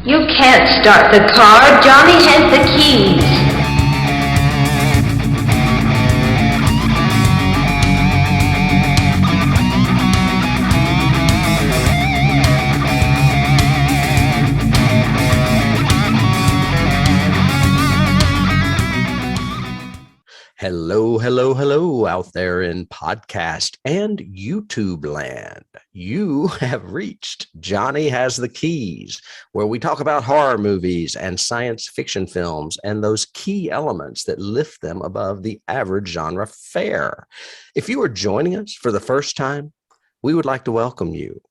You can't start the car. Johnny has the keys. Hello, hello, hello out there in podcast and YouTube land. You have reached Johnny Has the Keys, where we talk about horror movies and science fiction films and those key elements that lift them above the average genre fare. If you are joining us for the first time, we would like to welcome you.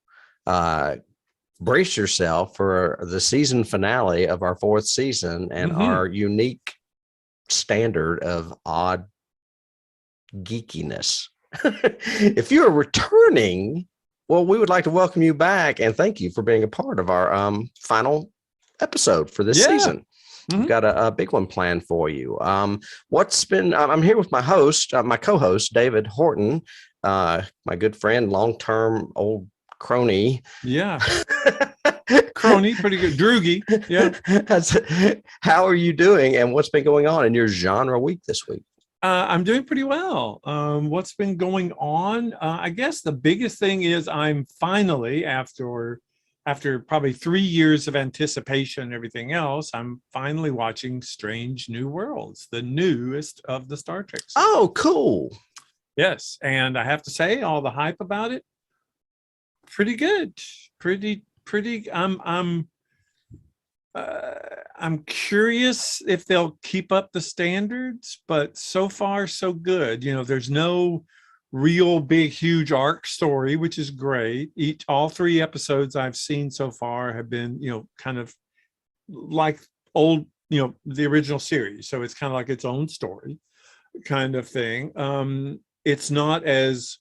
Brace yourself for the season finale of our fourth season and our unique standard of odd geekiness. If you're returning, well, we would like to welcome you back and thank you for being a part of our final episode for this season. We've got a big one planned for you. I'm here with my host, my co-host, David Horton, my good friend, long-term old crony. Yeah. Crony, pretty good. Droogie. Yeah. How are you doing and what's been going on in your genre week this week? I'm doing pretty well. What's been going on? I guess the biggest thing is I'm finally, after probably 3 years of anticipation and everything else, I'm finally watching Strange New Worlds, the newest of the Star Trek series. Oh, cool. Yes. And I have to say, all the hype about it, pretty good. Pretty. I'm curious if they'll keep up the standards, but so far so good. You know, there's no real big, huge arc story, which is great. All 3 episodes I've seen so far have been, kind of like old, the original series. So it's kind of like its own story kind of thing. It's not as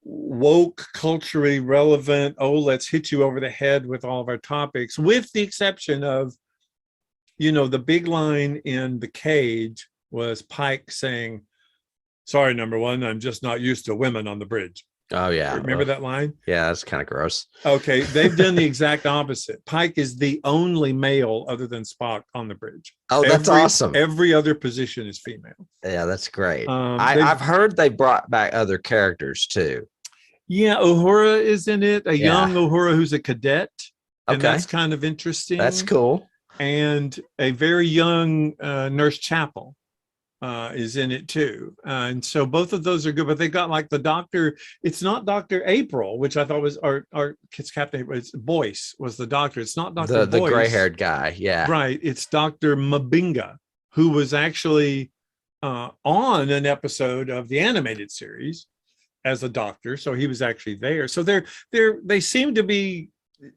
woke, culturally relevant, let's hit you over the head with all of our topics, with the exception of, the big line in The Cage was Pike saying, "Sorry, number one, I'm just not used to women on the bridge." Oh, yeah. Remember that line? Yeah, that's kind of gross. Okay, they've done the exact opposite. Pike is the only male other than Spock on the bridge. Oh, that's awesome. Every other position is female. Yeah, that's great. I've heard they brought back other characters too. Yeah, Uhura is in it, a young Uhura who's a cadet. And that's kind of interesting. That's cool. And a very young Nurse Chapel is in it too. And so both of those are good, but they got like the doctor, it's not Dr. April, which I thought was, or it's Captain April, it's Boyce was the doctor. It's not Dr. Boyce. The gray-haired guy, yeah. Right, it's Dr. Mbinga, who was actually on an episode of the animated series as a doctor, so he was actually there. So they seem to be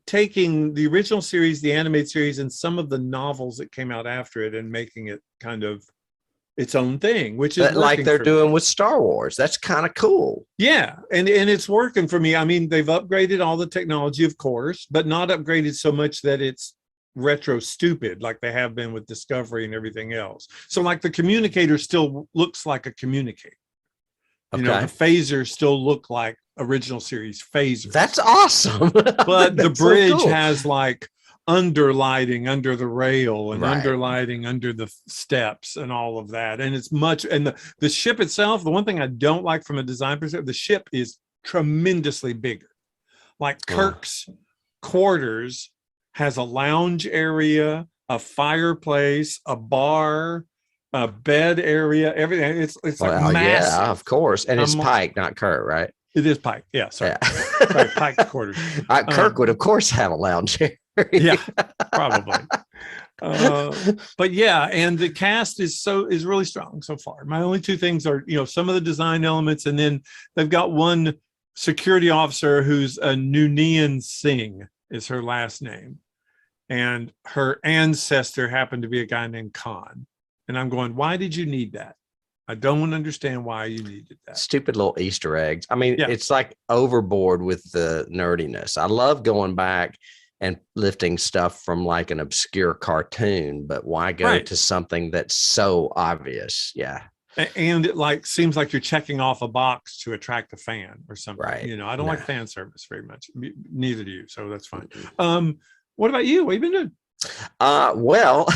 taking the original series, the animated series, and some of the novels that came out after it and making it kind of its own thing, which is like they're doing with Star Wars. That's kind of cool. Yeah, and it's working for me. I mean, they've upgraded all the technology, of course, but not upgraded so much that it's retro stupid like they have been with Discovery and everything else. So like the communicator still looks like a communicator. The phasers still look like original series phasers. That's awesome. But the bridge has like underlighting under the rail and underlighting under the steps and all of that. And it's much, and the ship itself, the one thing I don't like from a design perspective, the ship is tremendously bigger. Like Kirk's quarters has a lounge area, a fireplace, a bar, a bed area, everything. It's like massive. Yeah, of course. And it's Pike, not Kirk, right? It is Pike. Yeah, sorry. Yeah. Sorry, Pike's quarters. Kirk would, of course, have a lounge area. Yeah, probably. But yeah, and the cast is really strong so far. My only 2 things are, some of the design elements, and then they've got one security officer who's a Noonien Singh is her last name. And her ancestor happened to be a guy named Khan. And I'm going, why did you need that? I don't understand why you needed that. Stupid little Easter eggs. I mean, It's like overboard with the nerdiness. I love going back and lifting stuff from like an obscure cartoon, but why go to something that's so obvious? Yeah. And it like seems like you're checking off a box to attract a fan or something. Right. I don't like fan service very much. Neither do you. So that's fine. What about you? What have you been doing? Well,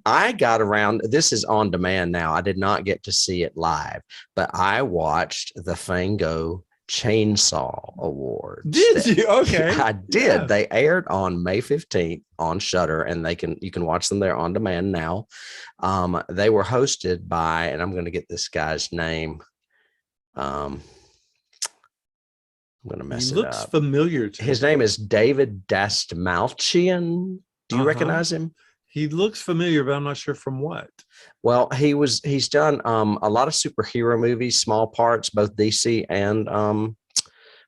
I got around. This is on demand now. I did not get to see it live, but I watched the Fango Chainsaw Awards. Did you? Okay. I did. Yeah. They aired on May 15th on Shudder, and you can watch them there on demand now. They were hosted by, and I'm going to get this guy's name. I'm going to mess it up. He looks familiar to His me. name is David Dastmalchian. Do you recognize him? He looks familiar, but I'm not sure from what. Well, he's done a lot of superhero movies, small parts, both DC and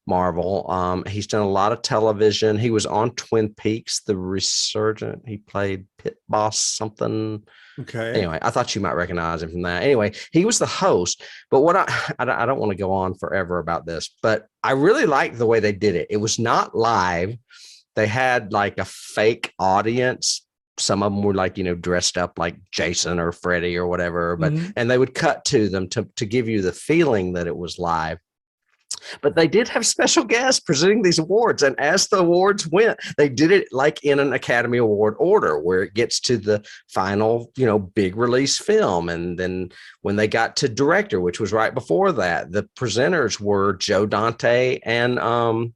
Marvel. He's done a lot of television. He was on Twin Peaks, The Resurgent. He played Pit Boss something. Okay. Anyway, I thought you might recognize him from that. Anyway, he was the host. But what I don't want to go on forever about this, but I really liked the way they did it. It was not live. They had like a fake audience. Some of them were like, dressed up like Jason or Freddy or whatever, but and they would cut to them to give you the feeling that it was live. But they did have special guests presenting these awards. And as the awards went, they did it like in an Academy Award order where it gets to the final, big release film. And then when they got to director, which was right before that, the presenters were Joe Dante and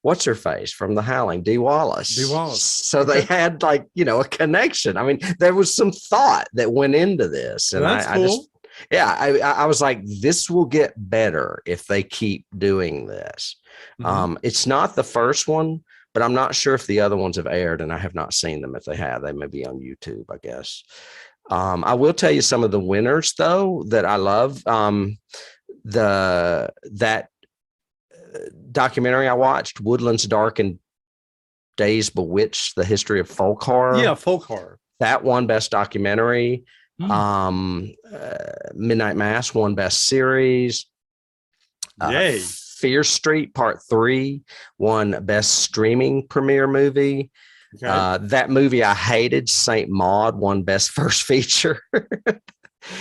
what's her face from The Howling, Dee Wallace. So they had like, a connection. I mean, there was some thought that went into this. And that's cool. I was like, this will get better if they keep doing this. It's not the first one, but I'm not sure if the other ones have aired, and I have not seen them. If they have, they may be on YouTube, I guess. I will tell you some of the winners though that I love. That documentary I watched, Woodlands Dark and Days Bewitched, the history of folk horror. Yeah, folk horror. That won best documentary. Midnight Mass won best series. Yay. Fear Street Part 3 won best streaming premiere movie. Okay. That movie I hated, Saint Maud, won best first feature.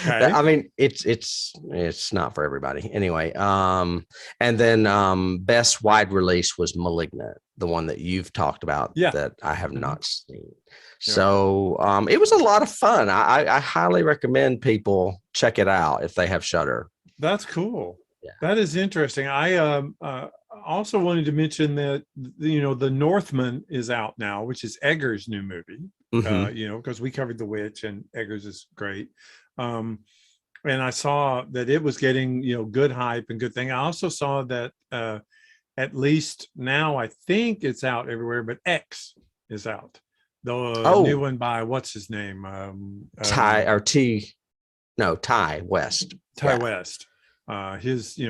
Okay. I mean, it's not for everybody anyway. And then best wide release was Malignant, the one that you've talked about that I have not seen. So it was a lot of fun. I highly recommend people check it out if they have Shudder. That's cool. Yeah. That is interesting. I also wanted to mention that The Northman is out now, which is Eggers' new movie. Because we covered The Witch and Eggers is great. And I saw that it was getting, good hype and good thing. I also saw that at least now I think it's out everywhere, but X is out. The new one by what's his name? Ty West. Ty West. His,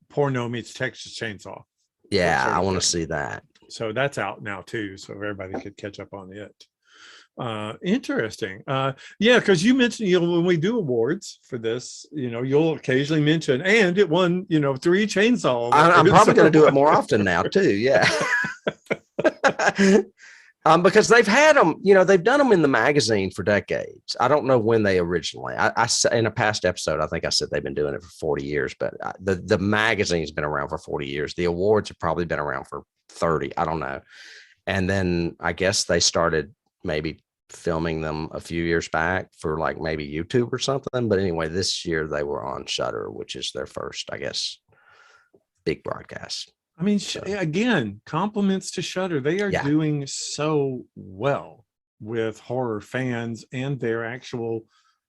porno meets Texas Chainsaw. Yeah, I want to see that. So that's out now too. So everybody could catch up on it. Interesting. Because you mentioned, when we do awards for this, you'll occasionally mention, and it won, 3 Chainsaw. I'm probably going to do it more often now too. Yeah. Because they've had them, they've done them in the magazine for decades. I don't know when they originally, I in a past episode, I think I said they've been doing it for 40 years, but the magazine's been around for 40 years. The awards have probably been around for 30. I don't know. And then I guess they started maybe filming them a few years back for like maybe YouTube or something. But anyway, this year they were on Shudder, which is their first, I guess, big broadcast. I mean, again, compliments to Shudder. They are doing so well with horror fans and their actual,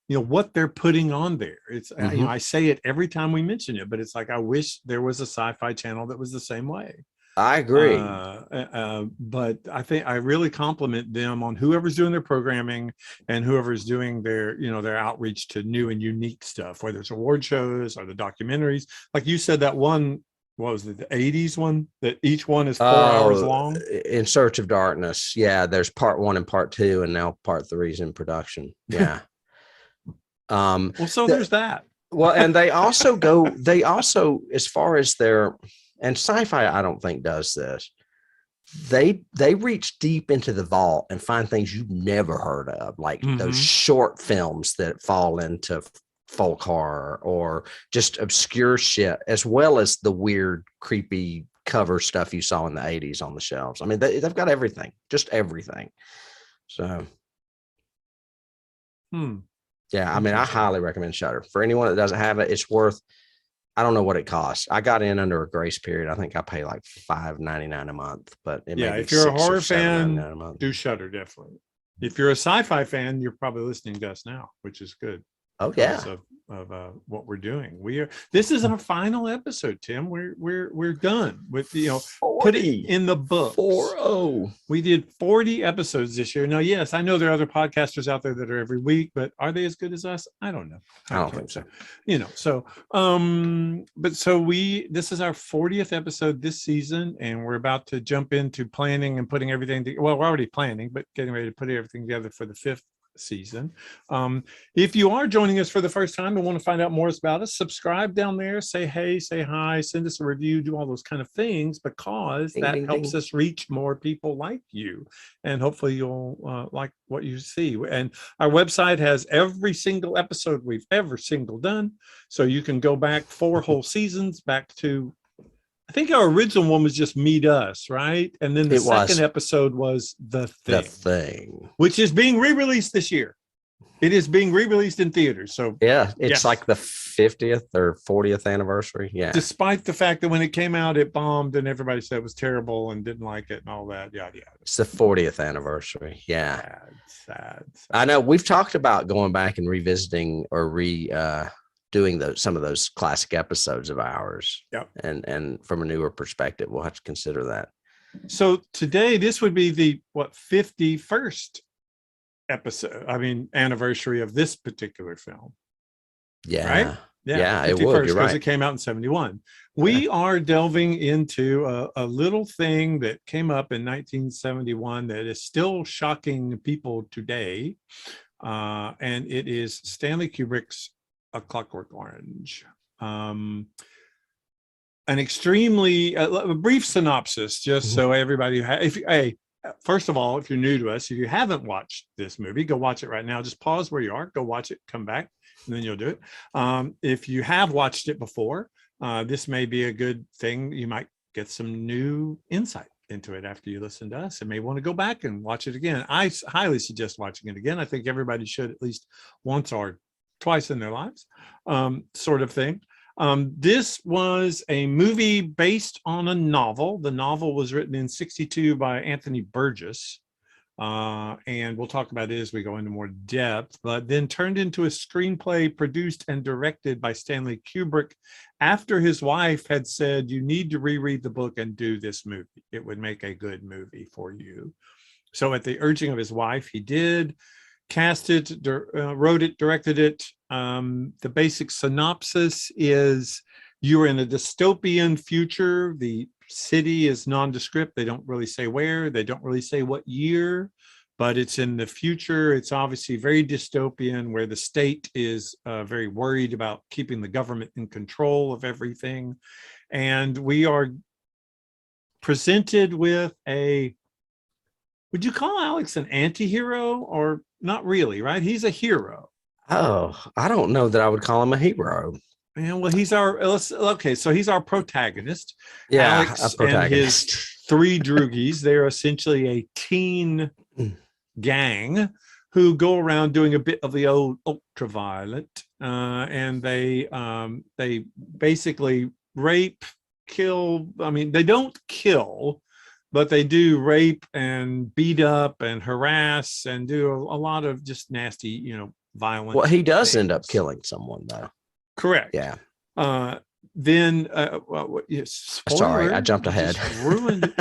what they're putting on there. It's, I say it every time we mention it, but it's like, I wish there was a sci-fi channel that was the same way. I agree. But I think I really compliment them on whoever's doing their programming and whoever's doing their, their outreach to new and unique stuff, whether it's award shows or the documentaries. Like you said, that one, what was it, the 80s one, that each one is 4 hours long? In Search of Darkness. Yeah, there's part 1 and part 2, and now part 3 is in production. Yeah. There's that. Well, and they also, as far as their, and sci-fi, I don't think does this. They reach deep into the vault and find things you've never heard of, like those short films that fall into folk horror or just obscure shit, as well as the weird, creepy cover stuff you saw in the 80s on the shelves. I mean, they've got everything, just everything. So, Hmm. yeah, I mean, I highly recommend Shudder. For anyone that doesn't have it, it's worth, I don't know what it costs. I got in under a grace period. I think I pay like $5.99 a month, but it may be If you're a $6 or horror fan, $7.99 a month. do Shudder definitely. If you're a sci-fi fan, you're probably listening to us now, which is good. Oh yeah, Of what we're doing. This is our final episode, Tim. We're done with, put it in the books. 40. We did 40 episodes this year. Now, yes, I know there are other podcasters out there that are every week, but are they as good as us? I don't know. I don't think so. This is our 40th episode this season, and we're about to jump into planning and putting everything we're already planning, but getting ready to put everything together for the 5th season. If you are joining us for the first time and want to find out more about us, subscribe down there, say hey, say hi, send us a review, do all those kind of things, because that helps us reach more people like you, and hopefully you'll like what you see. And our website has every single episode we've ever done, so you can go back 4 whole seasons back to, I think our original one was just Meet Us, right? And then the second episode was The Thing, which is being re-released this year. It is being re-released in theaters. So yeah, it's like the 50th or 40th anniversary. Yeah. Despite the fact that when it came out, it bombed and everybody said it was terrible and didn't like it and all that. Yeah. It's the 40th anniversary. Yeah. Sad. I know we've talked about going back and revisiting or doing some of those classic episodes of ours. Yep. And from a newer perspective, we'll have to consider that. So today, this would be the 51st anniversary of this particular film. Yeah. Right? Yeah, it would. You're right. Because it came out in 1971. We are delving into a little thing that came up in 1971 that is still shocking people today. And it is Stanley Kubrick's A Clockwork Orange. An extremely a brief synopsis, just so everybody. First of all, if you're new to us, if you haven't watched this movie, go watch it right now. Just pause where you are, go watch it, come back, and then you'll do it. If you have watched it before, this may be a good thing. You might get some new insight into it after you listen to us and may want to go back and watch it again. I highly suggest watching it again. I think everybody should at least once or twice in their lives, sort of thing. This was a movie based on a novel. The novel was written in 1962 by Anthony Burgess. And we'll talk about it as we go into more depth, but then turned into a screenplay produced and directed by Stanley Kubrick after his wife had said, you need to reread the book and do this movie. It would make a good movie for you. So at the urging of his wife, he did. Cast it, wrote it, directed it. The basic synopsis is you're in a dystopian future. The city is nondescript. They don't really say where. They don't really say what year, but it's in the future. It's obviously very dystopian, where the state is very worried about keeping the government in control of everything. And we are presented with would you call Alex an anti-hero, or not really, right? He's a hero. Oh, I don't know that I would call him a hero. Yeah, well, he's so he's our protagonist. Yeah, Alex and his 3 droogies. They're essentially a teen gang who go around doing a bit of the old ultraviolent, and they basically rape, kill. I mean, they don't kill, but they do rape and beat up and harass and do a lot of just nasty, violent. Well, he does end up killing someone, though. Correct. Yeah. Then, yes. Sorry, I jumped ahead. Ruined.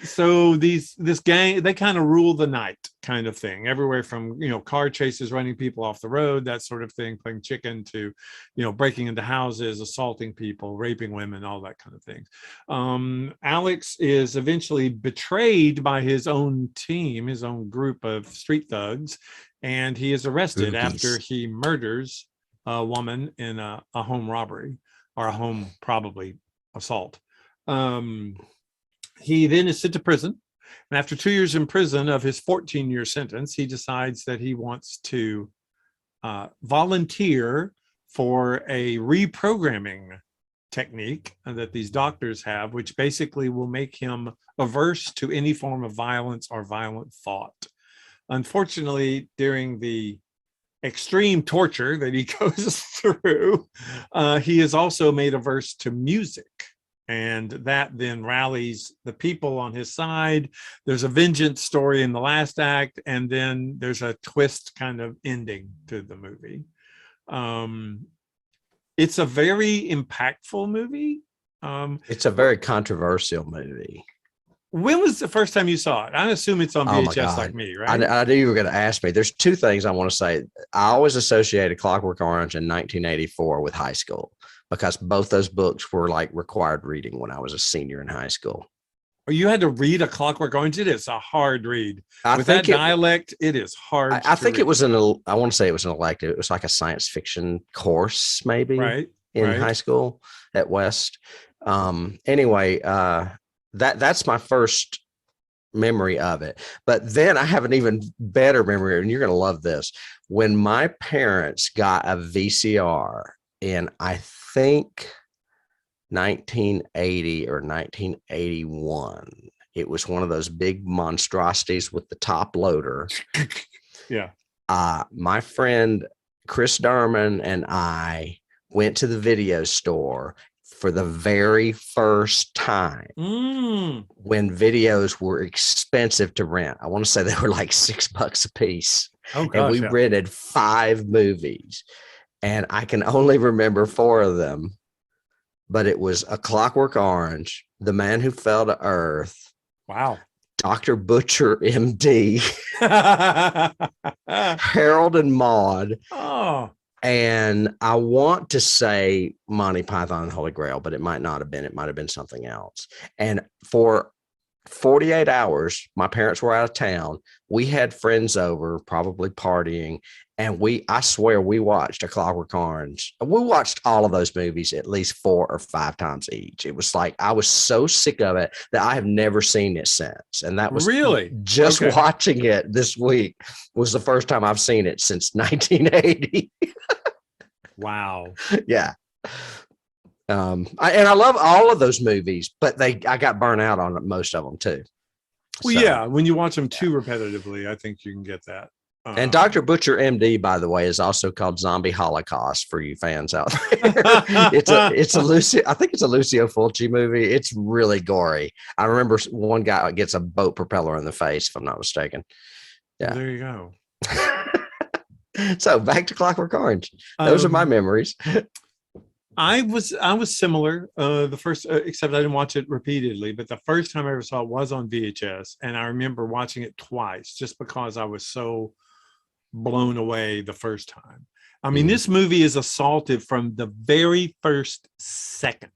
So this gang, they kind of rule the night, kind of thing. Everywhere from car chases, running people off the road, that sort of thing, playing chicken, to breaking into houses, assaulting people, raping women, all that kind of things. Alex is eventually betrayed by his own team, his own group of street thugs, and he is arrested after he murders a woman in a home robbery, or a home probably assault. He then is sent to prison, and after 2 years in prison of his 14-year sentence, he decides that he wants to volunteer for a reprogramming technique that these doctors have, which basically will make him averse to any form of violence or violent thought. Unfortunately, during the extreme torture that he goes through, he is also made averse to music. And that then rallies the people on his side. There's a vengeance story in the last act, and then there's a twist kind of ending to the movie. It's a very impactful movie. It's a very controversial movie. When was the first time you saw it? I assume it's on VHS like me, right? I knew you were going to ask me. There's two things I want to say. I always associated Clockwork Orange in 1984 with high school, because both those books were like required reading when I was a senior in high school. You had to read a Clockwork Orange. It is a hard read. With that think dialect, it is hard. I think it was I want to say it was an elective. It was like a science fiction course, maybe, in high school at West. Anyway, that's my first memory of it. But then I have an even better memory, and you're going to love this. When my parents got a VCR in, I think 1980 or 1981, it was one of those big monstrosities with the top loader. Yeah. My friend Chris Darman and I went to the video store for the very first time when videos were expensive to rent. I want to say they were like $6 a piece. Oh, gosh, and we rented 5 movies, and I can only remember 4 of them, but it was A Clockwork Orange, The Man Who Fell to Earth. Wow. Dr. Butcher, MD, Harold and Maude. Oh. And I want to say Monty Python and the Holy Grail, but it might not have been. It might have been something else. And for 48 hours, my parents were out of town. We had friends over, probably partying. And I swear we watched A Clockwork Orange. We watched all of those movies at least 4 or 5 times each. It was like, I was so sick of it that I have never seen it since. And that was really just watching it this week was the first time I've seen it since 1980. Wow. Yeah. I love all of those movies, but I got burnt out on most of them too. Well, so, yeah, when you watch them too repetitively, I think you can get that. And Dr. Butcher, MD, by the way, is also called Zombie Holocaust for you fans out there. it's a Lucio. I think it's a Lucio Fulci movie. It's really gory. I remember one guy gets a boat propeller in the face, if I'm not mistaken. Yeah, there you go. So back to Clockwork Orange. Those are my memories. I was similar. The first, except I didn't watch it repeatedly, but the first time I ever saw it was on VHS, and I remember watching it twice just because I was so blown away the first time. I mean, this movie is assaulted from the very first second.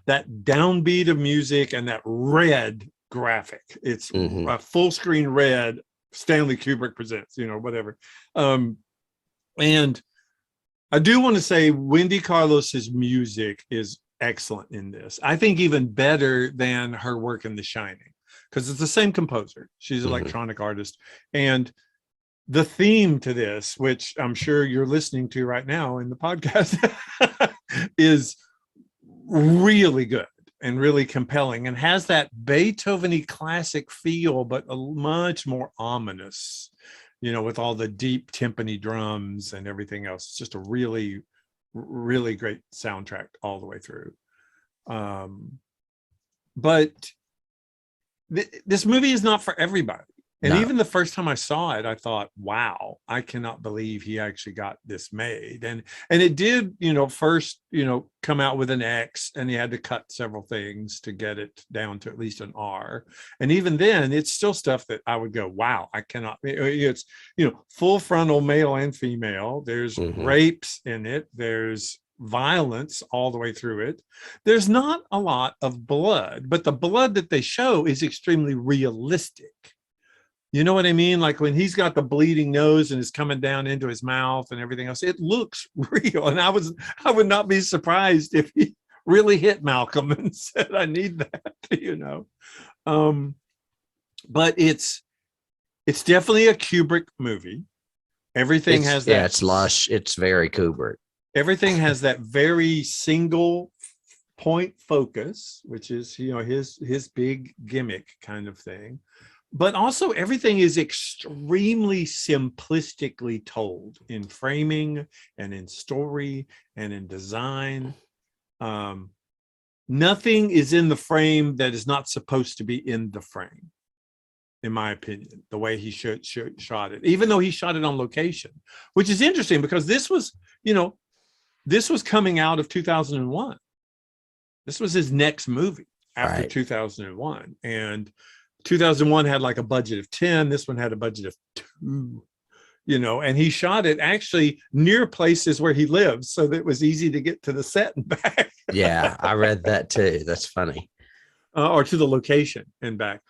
That downbeat of music and that red graphic. It's a full screen red. Stanley Kubrick presents, whatever. And I do want to say Wendy Carlos's music is excellent in this. I think even better than her work in The Shining, because it's the same composer. She's an electronic artist. And the theme to this, which I'm sure you're listening to right now in the podcast, is really good and really compelling and has that Beethoven-y classic feel, but a much more ominous, with all the deep timpani drums and everything else. It's just a really, really great soundtrack all the way through. But this movie is not for everybody. And even the first time I saw it, I thought, wow, I cannot believe he actually got this made. And it did, first, come out with an X, and he had to cut several things to get it down to at least an R. And even then, it's still stuff that I would go, wow, I cannot. It's, full frontal male and female. There's rapes in it. There's violence all the way through it. There's not a lot of blood, but the blood that they show is extremely realistic. You know what I mean? Like when he's got the bleeding nose and is coming down into his mouth and everything else, it looks real. And I would not be surprised if he really hit Malcolm and said, I need that, But it's definitely a Kubrick movie. Everything has that. Yeah, it's lush. It's very Kubrick. Everything has that very single point focus, which is, you know, his big gimmick kind of thing. But also everything is extremely simplistically told in framing and in story and in design. Nothing is in the frame that is not supposed to be in the frame, in my opinion, the way he shot it, even though he shot it on location, which is interesting because this was, you know, this was coming out of 2001. This was his next movie after 2001. And 2001 had like a budget of 10. This one had a budget of 2, you know, and he shot it actually near places where he lives. So that it was easy to get to the set and back. Yeah, I read that too. That's funny. Or to the location and back.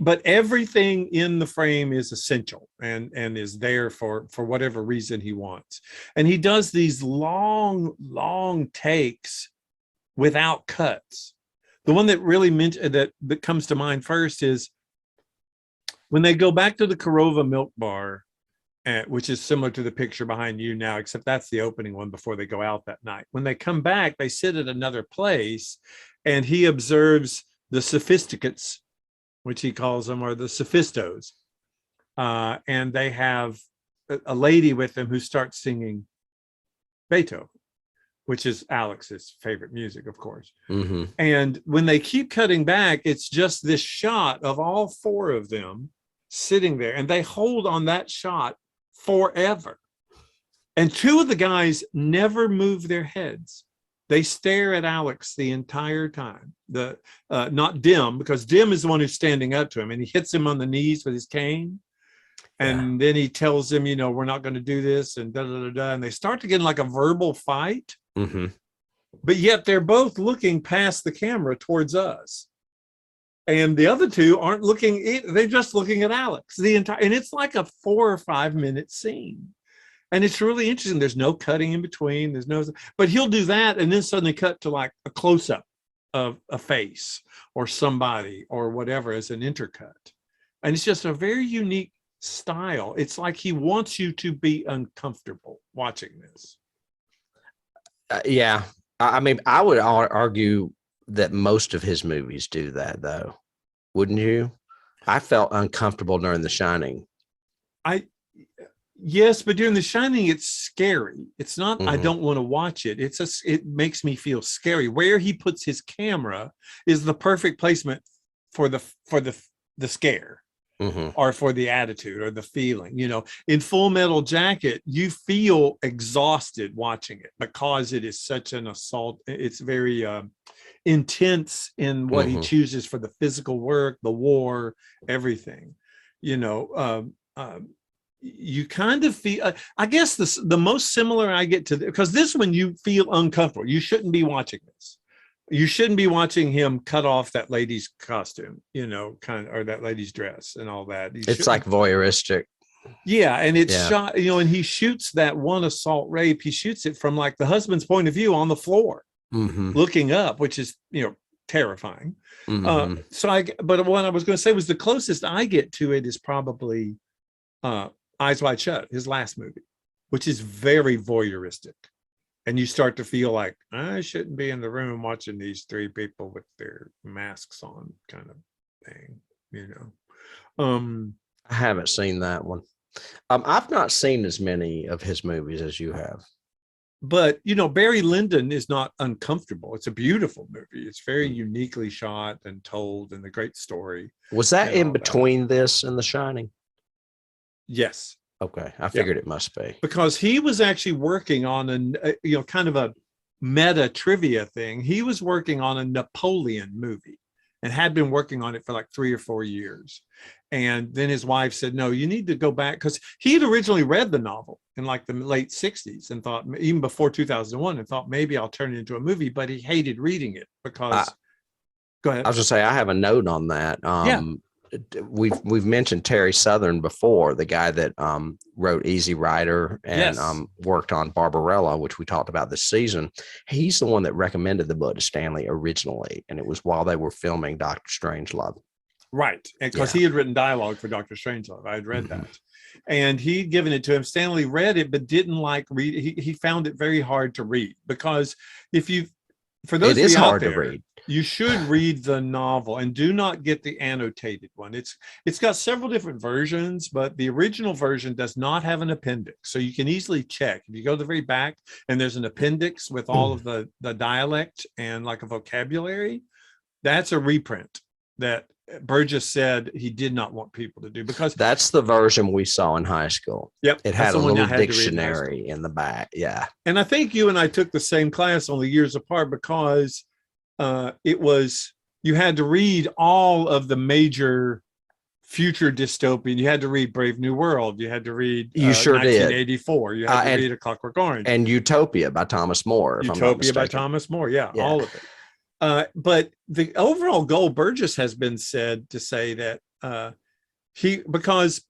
But everything in the frame is essential and is there for whatever reason he wants. And he does these long takes without cuts. The one that really that comes to mind first is when they go back to the Korova Milkbar, which is similar to the picture behind you now, except that's the opening one before they go out that night. When they come back, they sit at another place and he observes the sophisticates, which he calls them, or the sophistos. And they have a lady with them who starts singing Beethoven, which is Alex's favorite music, of course. Mm-hmm. And when they keep cutting back, it's just this shot of all 4 of them sitting there, and they hold on that shot forever. And 2 of the guys never move their heads. They stare at Alex the entire time. Not Dim, because Dim is the one who's standing up to him, and he hits him on the knees with his cane. And then he tells him, you know, we're not going to do this, and da-da-da-da. And they start to get in like a verbal fight. Mm-hmm. But yet they're both looking past the camera towards us. And the other 2 aren't looking, they're just looking at Alex the entire, and it's like a 4 or 5 minute scene. And it's really interesting. There's no cutting in between. There's no, but he'll do that and then suddenly cut to like a close-up of a face or somebody or whatever as an intercut. And it's just a very unique style. It's like he wants you to be uncomfortable watching this. Yeah. I mean, I would argue that most of his movies do that, though. Wouldn't you? I felt uncomfortable during The Shining. Yes, but during The Shining, it's scary. It's not, I don't want to watch it. It makes me feel scary. Where he puts his camera is the perfect placement for the scare. Or for the attitude or the feeling. You know, in Full Metal Jacket, you feel exhausted watching it because it is such an assault. It's very intense in what he chooses for the physical work, the war, everything. You know, you kind of feel, I guess the most similar I get to, because this one you feel uncomfortable. You shouldn't be watching this. You shouldn't be watching him cut off that lady's costume, you know, or that lady's dress and all that. It's like voyeuristic. Yeah. And it's shot, you know, and he shoots that one assault rape. He shoots it from like the husband's point of view on the floor, looking up, which is, you know, terrifying. But what I was going to say was the closest I get to it is probably Eyes Wide Shut, his last movie, which is very voyeuristic. And you start to feel like, I shouldn't be in the room watching these 3 people with their masks on kind of thing, you know. I haven't seen that one. I've not seen as many of his movies as you have. But, you know, Barry Lyndon is not uncomfortable. It's a beautiful movie. It's very uniquely shot and told, and the great story. Was that in between this and The Shining? Yes. Okay, I figured it must be. Because he was actually working on kind of a meta trivia thing. He was working on a Napoleon movie and had been working on it for like 3 or 4 years. And then his wife said, no, you need to go back, because he had originally read the novel in like the late 60s and thought, even before 2001, and thought maybe I'll turn it into a movie, but he hated reading it because, go ahead. I was going to say, I have a note on that. We've mentioned Terry Southern before, the guy that wrote Easy Rider and worked on Barbarella, which we talked about this season. He's the one that recommended the book to Stanley originally, and it was while they were filming Dr. Strangelove. Right, because he had written dialogue for Dr. Strangelove. I had read that. And he'd given it to him. Stanley read it, but didn't like read it. He found it very hard to read, because if you for those It of is you out hard to there, read. you should read the novel and do not get the annotated one. It's got several different versions, but the original version does not have an appendix. So you can easily check. If you go to the very back and there's an appendix with all of the dialect and like a vocabulary, that's a reprint that Burgess said he did not want people to do, because That's the version we saw in high school. yep, It that's had a the one I little had to read in high school. dictionary in the back. Yeah. And I think you and I took the same class only years apart, because it was, you had to read all of the major future dystopian. You had to read Brave New World. You had to read You sure did. 1984. You had to read A Clockwork Orange. And Utopia by Thomas More. If I'm not Utopia by mistaken. Thomas More. Yeah, all of it. But the overall goal, Burgess has been said to say that because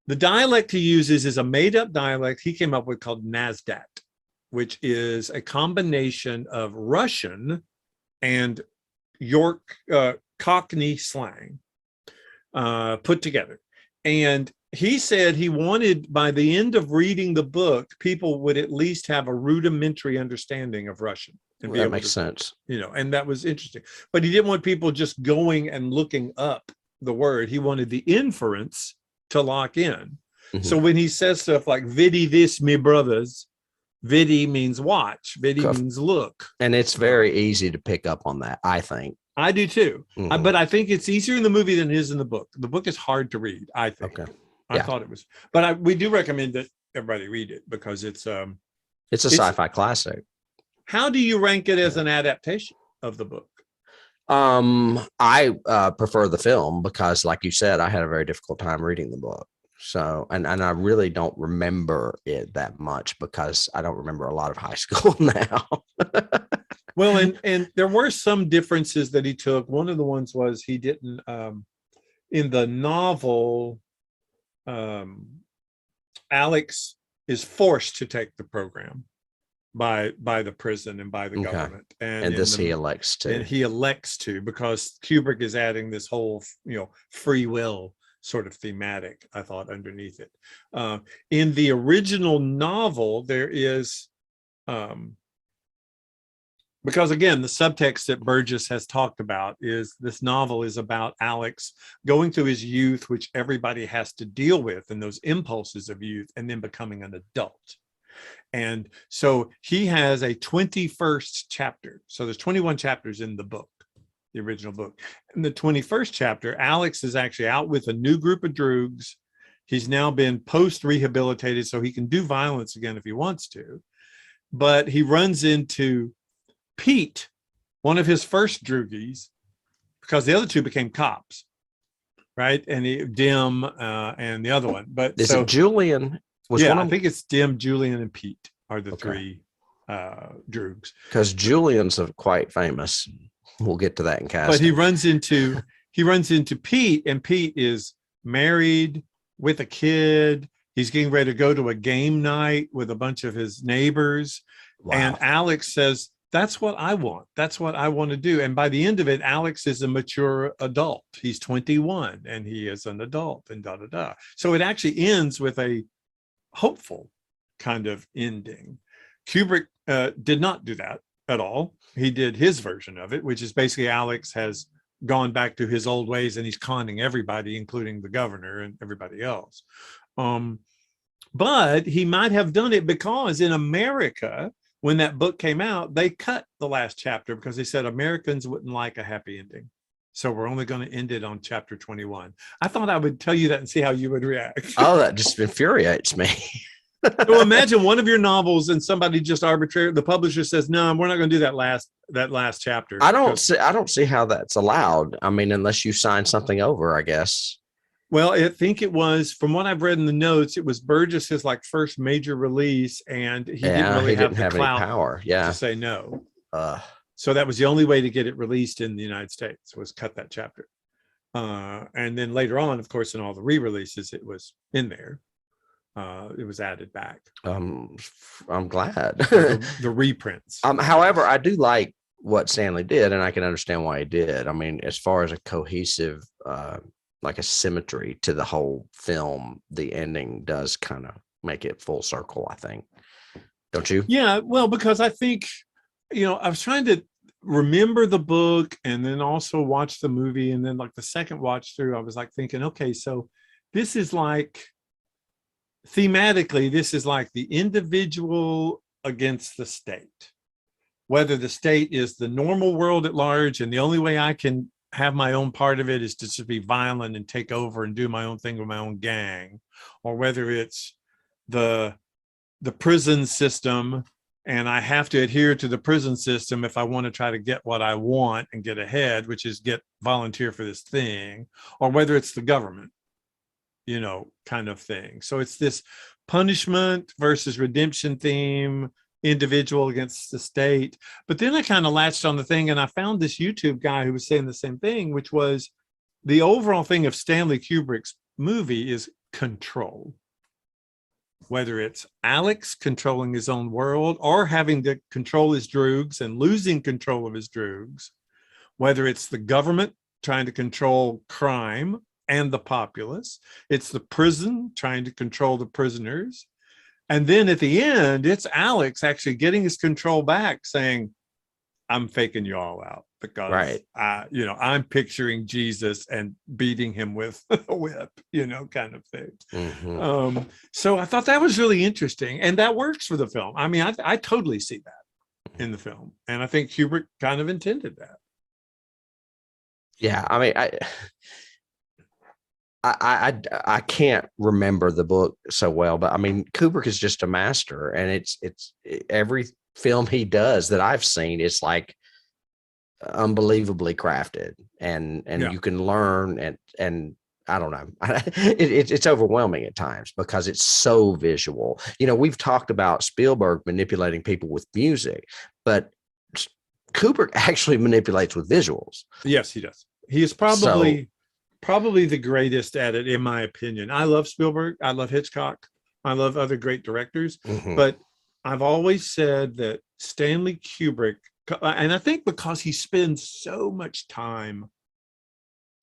the dialect he uses is a made-up dialect he came up with called NASDAQ, which is a combination of Russian and York Cockney slang put together. And he said he wanted, by the end of reading the book, people would at least have a rudimentary understanding of Russian. And That makes sense. You know, and that was interesting. But he didn't want people just going and looking up the word. He wanted the inference to lock in. Mhm. So when he says stuff like "Vidi this, me brothers," Vidi means watch. Vidi means look. And it's very easy to pick up on that, I think. I do too. Mhm. But I think it's easier in the movie than it is in the book. The book is hard to read, I think. Okay. I Yeah. thought it was. But we do recommend that everybody read it, because it's a sci-fi classic. How do you rank it as an adaptation of the book? I prefer the film because, like you said, I had a very difficult time reading the book. So, and I really don't remember it that much because I don't remember a lot of high school now. Well, and there were some differences that he took. One of the ones was he didn't, in the novel, Alex is forced to take the program by the prison and by the government. And this he elects to. And he elects to, because Kubrick is adding this whole, free will sort of thematic, I thought, underneath it. In the original novel, there is, because again, the subtext that Burgess has talked about is this novel is about Alex going through his youth, which everybody has to deal with, and those impulses of youth, and then becoming an adult. And so he has a 21st chapter. So there's 21 chapters in the book, the original book. In the 21st chapter, Alex is actually out with a new group of Droogs. He's now been post-rehabilitated, so he can do violence again if he wants to. But he runs into Pete, one of his first Droogies, because the other two became cops, right? And Dim and the other one. But is it Julian? I think it's Dim, Julian, and Pete are the three Droogs. Because Julian's quite famous. We'll get to that in casting. But he runs into Pete, and Pete is married with a kid. He's getting ready to go to a game night with a bunch of his neighbors. Wow. And Alex says, "That's what I want. That's what I want to do." And by the end of it, Alex is a mature adult. He's 21 and he is an adult, and da da da. So it actually ends with a hopeful kind of ending. Kubrick did not do that at all. He did his version of it, which is basically Alex has gone back to his old ways and he's conning everybody, including the governor and everybody else. But he might have done it because in America, when that book came out, they cut the last chapter because they said Americans wouldn't like a happy ending. So we're only going to end it on chapter 21. I thought I would tell you that and see how you would react. Oh, that just infuriates me. So imagine one of your novels and somebody just arbitrarily, the publisher says, "No, we're not going to do that last chapter." I don't see how that's allowed. I mean, unless you sign something over, I guess. Well, I think it was, from what I've read in the notes, it was Burgess's first major release, and he didn't really have the clout any power. to say no. So that was the only way to get it released in the United States, was cut that chapter. And then later on, of course, in all the re-releases, it was in there. It was added back. I'm glad. the reprints. However, I do like what Stanley did, and I can understand why he did. I mean, as far as a cohesive, like a symmetry to the whole film, the ending does kind of make it full circle, I think. Don't you? Yeah, well, because I think, I was trying to, remember the book and then also watch the movie. And then like the second watch through, I was like thinking, okay, so this is like, thematically, this is like the individual against the state. Whether the state is the normal world at large, and the only way I can have my own part of it is to just be violent and take over and do my own thing with my own gang, or whether it's the prison system and I have to adhere to the prison system if I want to try to get what I want and get ahead, which is get volunteer for this thing, or whether it's the government, you know, kind of thing. So it's this punishment versus redemption theme, individual against the state. But then I kind of latched on the thing, and I found this YouTube guy who was saying the same thing, which was the overall thing of Stanley Kubrick's movie is control. Whether it's Alex controlling his own world or having to control his droogs and losing control of his droogs, whether it's the government trying to control crime and the populace, it's the prison trying to control the prisoners. And then at the end, it's Alex actually getting his control back, saying, I'm faking you all out because, right. I'm picturing Jesus and beating him with a whip, kind of thing. Mm-hmm. So I thought that was really interesting. And that works for the film. I mean, I totally see that in the film. And I think Kubrick kind of intended that. Yeah. I mean, I can't remember the book so well, but I mean, Kubrick is just a master, and it's every film he does that I've seen, it's like unbelievably crafted, and you can learn, and I don't know, it's overwhelming at times because it's so visual. We've talked about Spielberg manipulating people with music, but Kubrick actually manipulates with visuals. Yes, he does. He is probably the greatest at it, in my opinion. I love Spielberg. I love Hitchcock. I love other great directors. Mm-hmm. But I've always said that Stanley Kubrick, and I think because he spends so much time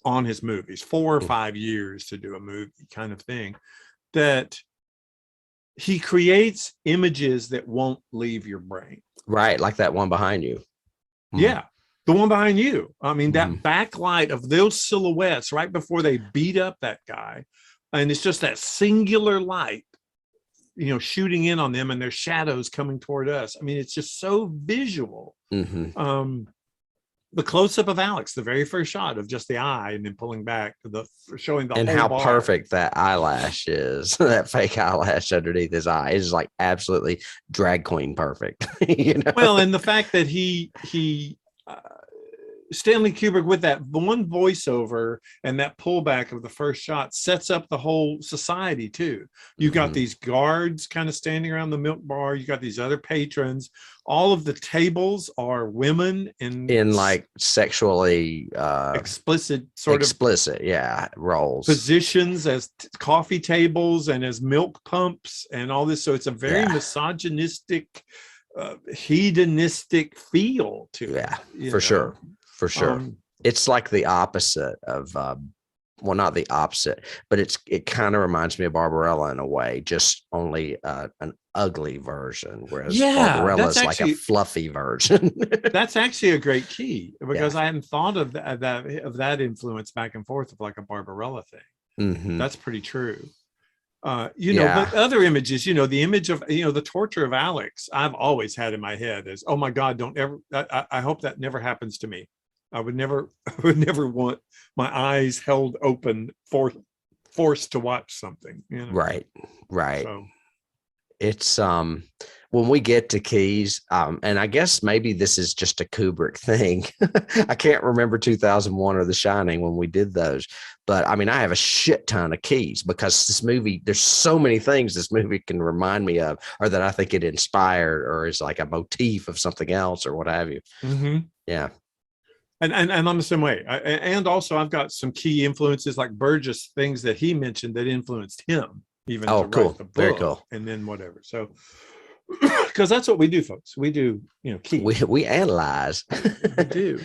on his movies, 4 or 5 years to do a movie kind of thing, that he creates images that won't leave your brain. Right, like that one behind you. Mm-hmm. Yeah. The one behind you. I mean, that backlight of those silhouettes right before they beat up that guy. And it's just that singular light, shooting in on them and their shadows coming toward us. I mean, it's just so visual. Mm-hmm. The close-up of Alex, the very first shot of just the eye and then pulling back, showing the and whole how bar. Perfect that eyelash is. That fake eyelash underneath his eye is like absolutely drag queen perfect. Well, and the fact that he Stanley Kubrick, with that one voiceover and that pullback of the first shot, sets up the whole society too. You've got these guards kind of standing around the milk bar. You got these other patrons. All of the tables are women in like sexually explicit roles, positions as coffee tables and as milk pumps and all this. So it's a very misogynistic, hedonistic feel to it. For sure. It's like the opposite of, well, not the opposite, but it kind of reminds me of Barbarella in a way, just only an ugly version, whereas Barbarella is like a fluffy version. That's actually a great key, because I hadn't thought of that influence back and forth of like a Barbarella thing. Mm-hmm. That's pretty true. But other images, the image of, the torture of Alex, I've always had in my head as, oh my God, don't ever, I hope that never happens to me. I would never want my eyes held open, forced to watch something. Right. So. It's when we get to keys, and I guess maybe this is just a Kubrick thing. I can't remember 2001 or The Shining when we did those, but I mean, I have a shit ton of keys because this movie, there's so many things this movie can remind me of, or that I think it inspired, or is like a motif of something else, or what have you. Mm-hmm. Yeah. And I'm the same way. And also I've got some key influences like Burgess, things that he mentioned that influenced him even to write the book. Very cool. And then whatever. So, because that's what we do, folks. We do, key. We analyze. We do.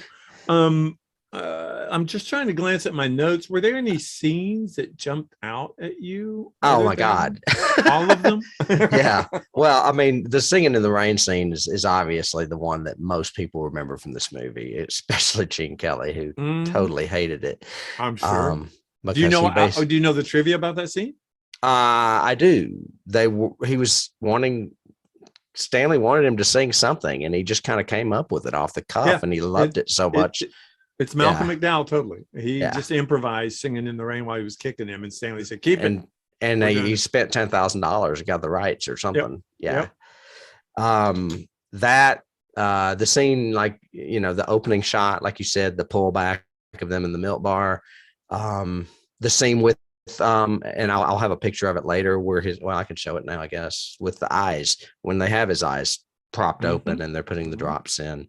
I'm just trying to glance at my notes. Were there any scenes that jumped out at you? Oh my God. All of them? Yeah. Well, I mean, the singing in the rain scene is obviously the one that most people remember from this movie, especially Gene Kelly, who totally hated it. I'm sure. Do you know the trivia about that scene? I do. Stanley wanted him to sing something, and he just kind of came up with it off the cuff, and he loved it so much. It's Malcolm McDowell, totally. He just improvised singing in the rain while he was kicking him, and Stanley said, "Keep it." And he spent $10,000 and got the rights or something. Yep. Yeah. The scene, like, the opening shot, like you said, the pullback of them in the milk bar, the scene with, and I'll have a picture of it later where I can show it now, I guess, with the eyes, when they have his eyes propped open and they're putting the drops in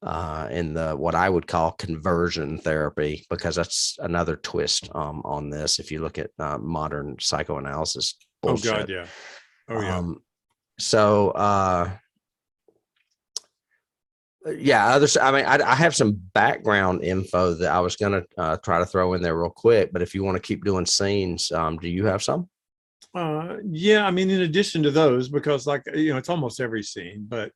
the what I would call conversion therapy, because that's another twist on this. If you look at modern psychoanalysis bullshit. Oh God, yeah. Oh yeah. I have some background info that I was going to try to throw in there real quick, but if you want to keep doing scenes, do you have some? Yeah, I mean, in addition to those, because it's almost every scene, but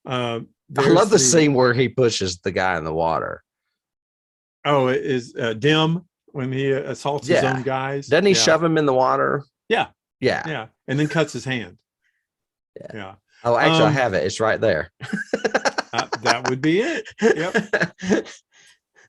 I love the scene where he pushes the guy in the water. Oh, it is Dim when he assaults his own guys. Doesn't he shove him in the water? Yeah. Yeah. And then cuts his hand. Yeah. Oh, actually, I have it. It's right there. That would be it. Yep.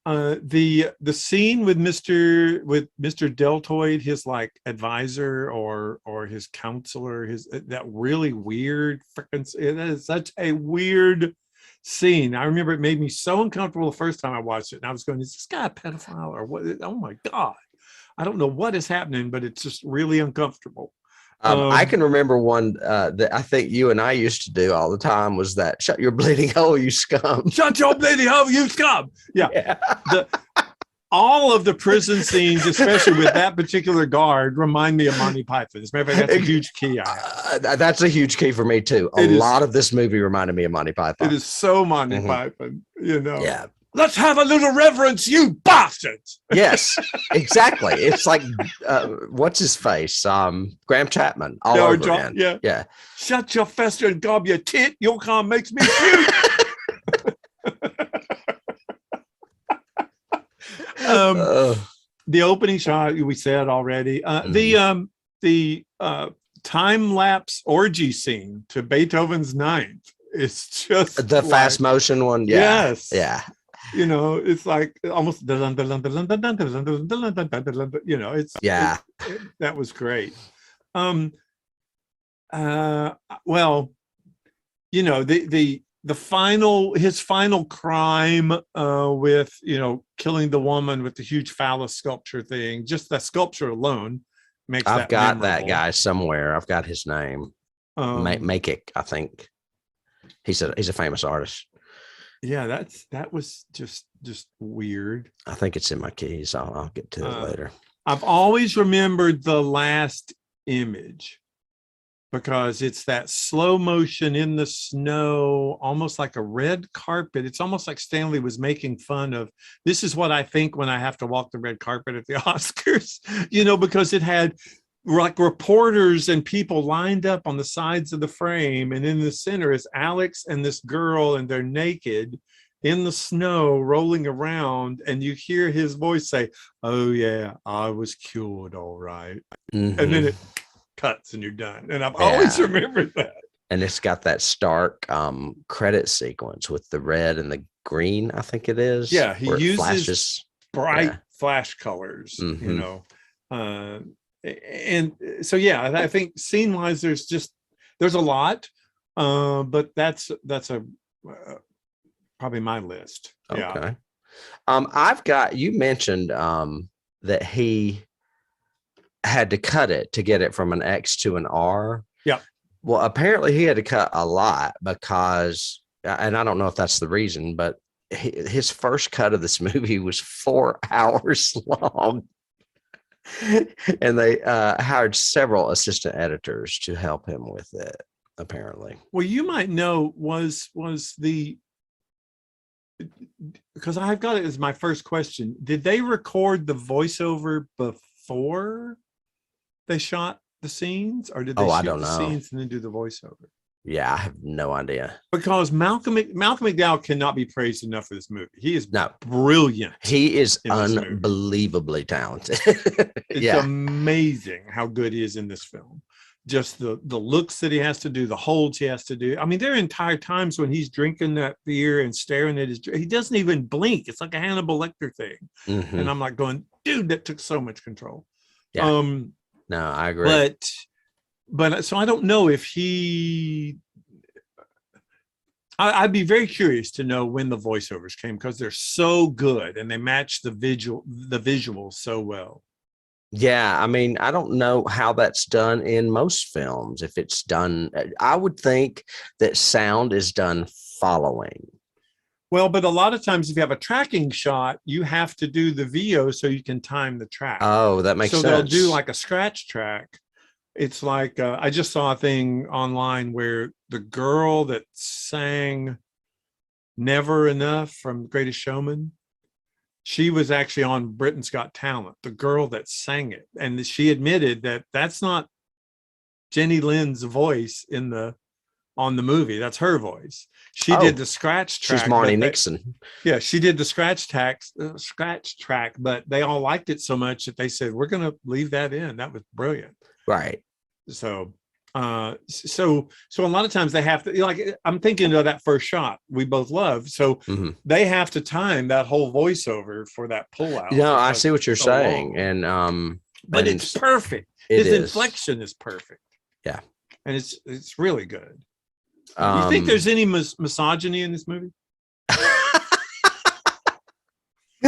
The scene with Mr. Deltoid, his like advisor or his counselor, that really weird it is such a weird scene. I remember it made me so uncomfortable the first time I watched it, and I was going, "Is this guy a pedophile or what? Oh my God, I don't know what is happening," but it's just really uncomfortable. I can remember one that I think you and I used to do all the time was that "Shut your bleeding hole, you scum." Shut your bleeding hole, you scum. Yeah. All of the prison scenes, especially with that particular guard, remind me of Monty Python. As a matter of fact, that's a huge key I have. That's a huge key for me too. A lot of this movie reminded me of Monty Python. It is so Monty Python, Yeah. Let's have a little reverence, you bastards. Yes, exactly. It's like, what's his face? Graham Chapman all over again. Yeah. Shut your fester and gob your tit. Your car makes me puke. The opening shot we said already. The time-lapse orgy scene to Beethoven's Ninth is just the fast motion one. Yeah. Yes. Yeah. It's like almost it's that was great. Well, his final crime with killing the woman with the huge phallus sculpture thing, just that sculpture alone makes I've got memorable. That guy somewhere. I've got his name. Make I think he's a famous artist. Yeah, that was just weird. I think it's in my keys. I'll get to it later. I've always remembered the last image because it's that slow motion in the snow, almost like a red carpet. It's almost like Stanley was making fun of, this is what I think when I have to walk the red carpet at the Oscars, because it had like reporters and people lined up on the sides of the frame, and in the center is Alex and this girl, and they're naked in the snow rolling around, and you hear his voice say, "Oh yeah, I was cured all right." And then it cuts and you're done. And I've always remembered that. And it's got that stark credit sequence with the red and the green, I think it is. Yeah, he uses bright flash colors, and so I think scene wise there's a lot, but that's probably my list. Okay. I've got, you mentioned that he had to cut it to get it from an X to an R. Yeah. Well, apparently he had to cut a lot because, and I don't know if that's the reason, but his first cut of this movie was 4 hours long. And they hired several assistant editors to help him with it, apparently. Well, you might know, was the because I've got it as my first question. Did they record the voiceover before they shot the scenes, or did they I shoot don't the know. scenes and then do the voiceover? Yeah, I have no idea. Because Malcolm McDowell cannot be praised enough for this movie. He is No. brilliant. He is in this movie. unbelievably talented. It's amazing how good he is in this film. Just the looks that he has to do, the holds he has to do. I mean, there are entire times when he's drinking that beer and staring at he doesn't even blink. It's like a Hannibal Lecter thing. Mhm. And I'm like going, dude, that took so much control. Yeah. No, I agree. But so I don't know if I'd be very curious to know when the voiceovers came, because they're so good and they match the visuals so well. Yeah, I mean, I don't know how that's done in most films. If it's done, I would think that sound is done following. Well, but a lot of times if you have a tracking shot, you have to do the VO so you can time the track. Oh, that makes sense. So they'll do like a scratch track. It's like, I just saw a thing online where the girl that sang Never Enough from Greatest Showman, she was actually on Britain's Got Talent, the girl that sang it. And she admitted that that's not Jenny Lynn's voice on the movie. That's her voice. She did the scratch track. She's Marnie Nixon. Yeah, she did the scratch track, but they all liked it so much that they said, we're going to leave that in. That was brilliant. Right. So so a lot of times they have to, like, I'm thinking of that first shot we both love. So they have to time that whole voiceover for that pullout. No, I see what you're saying. And but it's perfect. His inflection is perfect. Yeah. And it's really good. You think there's any misogyny in this movie?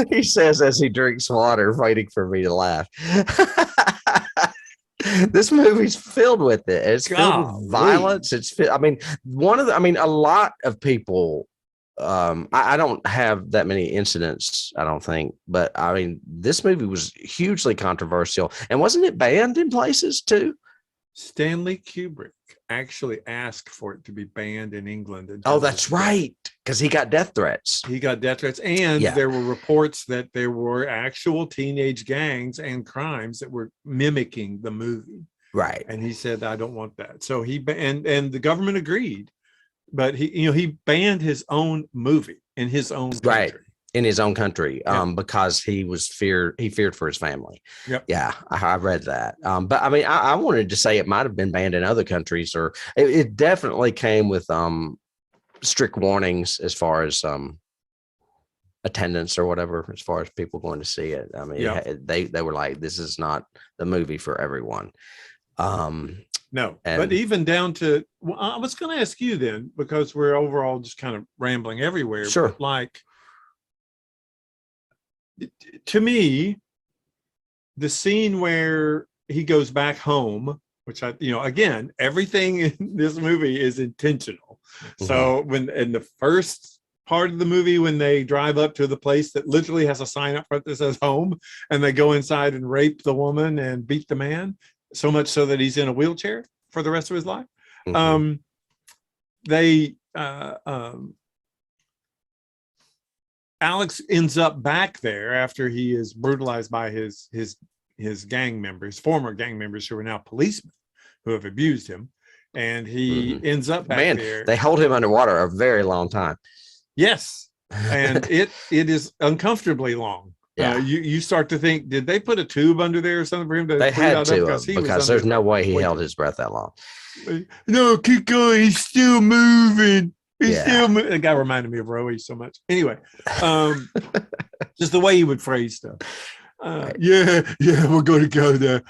He says as he drinks water, waiting for me to laugh. This movie's filled with it. It's filled with violence. A lot of people, I don't have that many incidents, I don't think, but I mean, this movie was hugely controversial. And wasn't it banned in places too? Stanley Kubrick actually asked for it to be banned in England. Oh, that's right. Because he got death threats. And there were reports that there were actual teenage gangs and crimes that were mimicking the movie. Right. And he said, I don't want that. So and the government agreed, but he banned his own movie in his own country. Right. In his own country, because he feared for his family. Yep. Yeah, I read that. But I mean, I wanted to say it might have been banned in other countries, or it definitely came with strict warnings as far as attendance or whatever, as far as people going to see it. I mean, they were like, this is not the movie for everyone. No, but even down to, well, I was going to ask you then, because we're overall just kind of rambling everywhere. Sure. But like, to me, the scene where he goes back home, which again, everything in this movie is intentional. Mm-hmm. So when in the first part of the movie, when they drive up to the place that literally has a sign up front that says home, and they go inside and rape the woman and beat the man, so much so that he's in a wheelchair for the rest of his life. Mm-hmm. Alex ends up back there after he is brutalized by his gang members, former gang members who are now policemen who have abused him. And he ends up back there. They hold him underwater a very long time. Yes. And it is uncomfortably long. Yeah. You start to think, did they put a tube under there or something for him? They had to, because there's no way he held his breath that long. No, keep going. He's still moving. The guy reminded me of Rowie so much. Anyway, just the way he would phrase stuff. Right. Yeah, we're going to go there.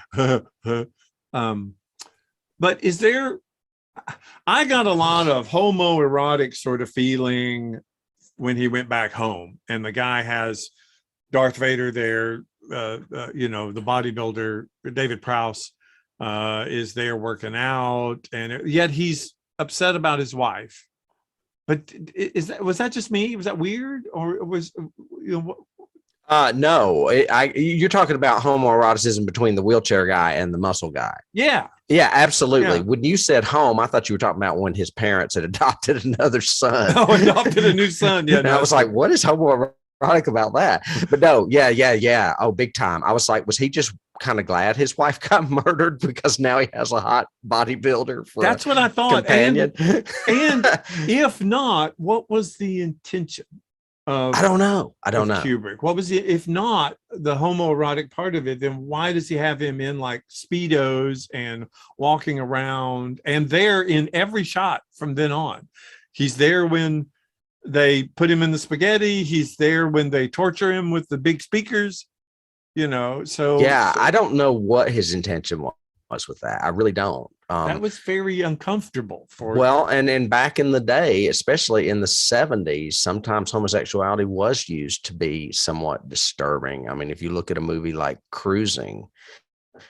But is there? I got a lot of homoerotic sort of feeling when he went back home, and the guy has Darth Vader there. The bodybuilder David Prowse is there working out, and yet he's upset about his wife. But was that just me? Was that weird, or was no? You're talking about homoeroticism between the wheelchair guy and the muscle guy. Yeah, Yeah, absolutely. Yeah. When you said home, I thought you were talking about when his parents had adopted another son. Oh, adopted a new son. Yeah, And no, I was like, what is homoerotic about that? But no, yeah. Oh, big time. I was like, was he just kind of glad his wife got murdered because now he has a hot bodybuilder for that's what I thought. companion? And if not, what was the intention of I don't know. Kubrick? What was if not the homoerotic part of it, then why does he have him in like Speedos and walking around and there in every shot from then on? He's there when they put him in the spaghetti. He's there when they torture him with the big speakers, so Yeah, I don't know what his intention was with that. I really don't. That was very uncomfortable for. Well, and back in the day, especially in the 70s, sometimes homosexuality was used to be somewhat disturbing. I mean, if you look at a movie like Cruising,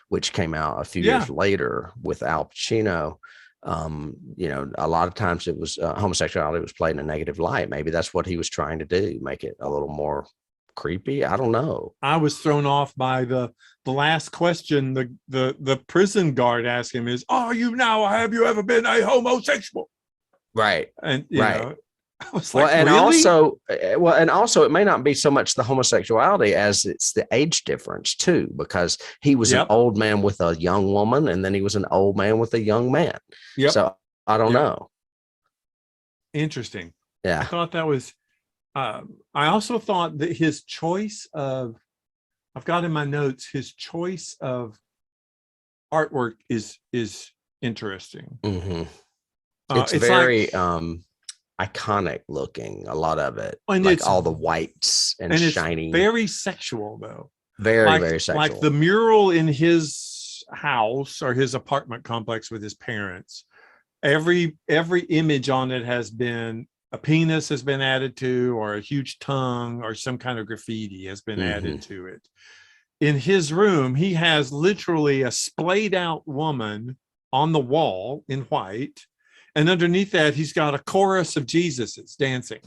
which came out a few years later with Al Pacino, a lot of times it was homosexuality was played in a negative light. Maybe that's what he was trying to do, make it a little more creepy. I don't know. I was thrown off by the last question the prison guard asked him is, have you ever been a homosexual? Right. And right. I was like, really? Also it may not be so much the homosexuality as it's the age difference too, because he was an old man with a young woman and then he was an old man with a young man. So I don't know. Interesting. Yeah. I thought that was I also thought that his choice of, I've got in my notes, his choice of artwork is interesting. Mm-hmm. It's very iconic looking, a lot of it. And like all the whites and shiny. It's very sexual though. Very sexual. Like the mural in his house or his apartment complex with his parents. Every image on it has been a penis has been added to, or a huge tongue, or some kind of graffiti has been added to it. In his room, he has literally a splayed out woman on the wall in white. And underneath that, he's got a chorus of Jesuses dancing,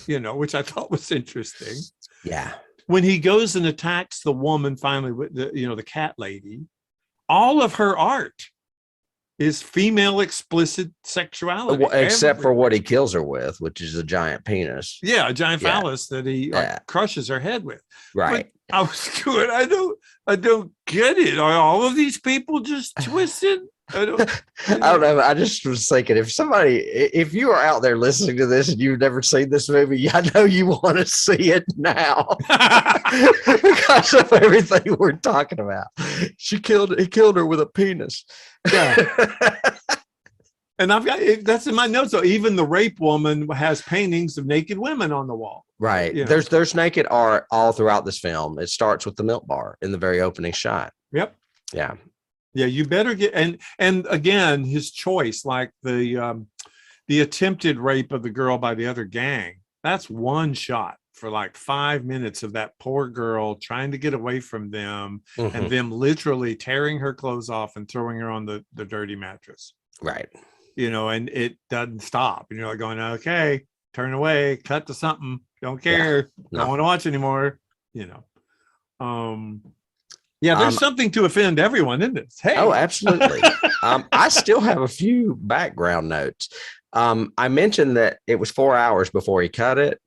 which I thought was interesting. Yeah. When he goes and attacks the woman finally with the cat lady, all of her art is female explicit sexuality. Except for what he kills her with, which is a giant penis. Yeah, a giant phallus that he crushes her head with. Right. But I was good. I don't get it. Are all of these people just twisted? I don't know. I just was thinking if you are out there listening to this and you've never seen this movie, I know you want to see it now because of everything we're talking about. He killed her with a penis. Yeah. And that's in my notes. So even the rape woman has paintings of naked women on the wall. Right. There's naked art all throughout this film. It starts with the milk bar in the very opening shot. Yep. Yeah. Yeah, you better get and again, his choice, like the attempted rape of the girl by the other gang. That's one shot for like 5 minutes of that poor girl trying to get away from them and them literally tearing her clothes off and throwing her on the dirty mattress. Right. And it doesn't stop. And you're like going, okay, turn away, cut to something. Don't care. Don't want to watch anymore. Yeah, there's something to offend everyone in this. Hey. Oh, absolutely. I still have a few background notes. I mentioned that it was 4 hours before he cut it.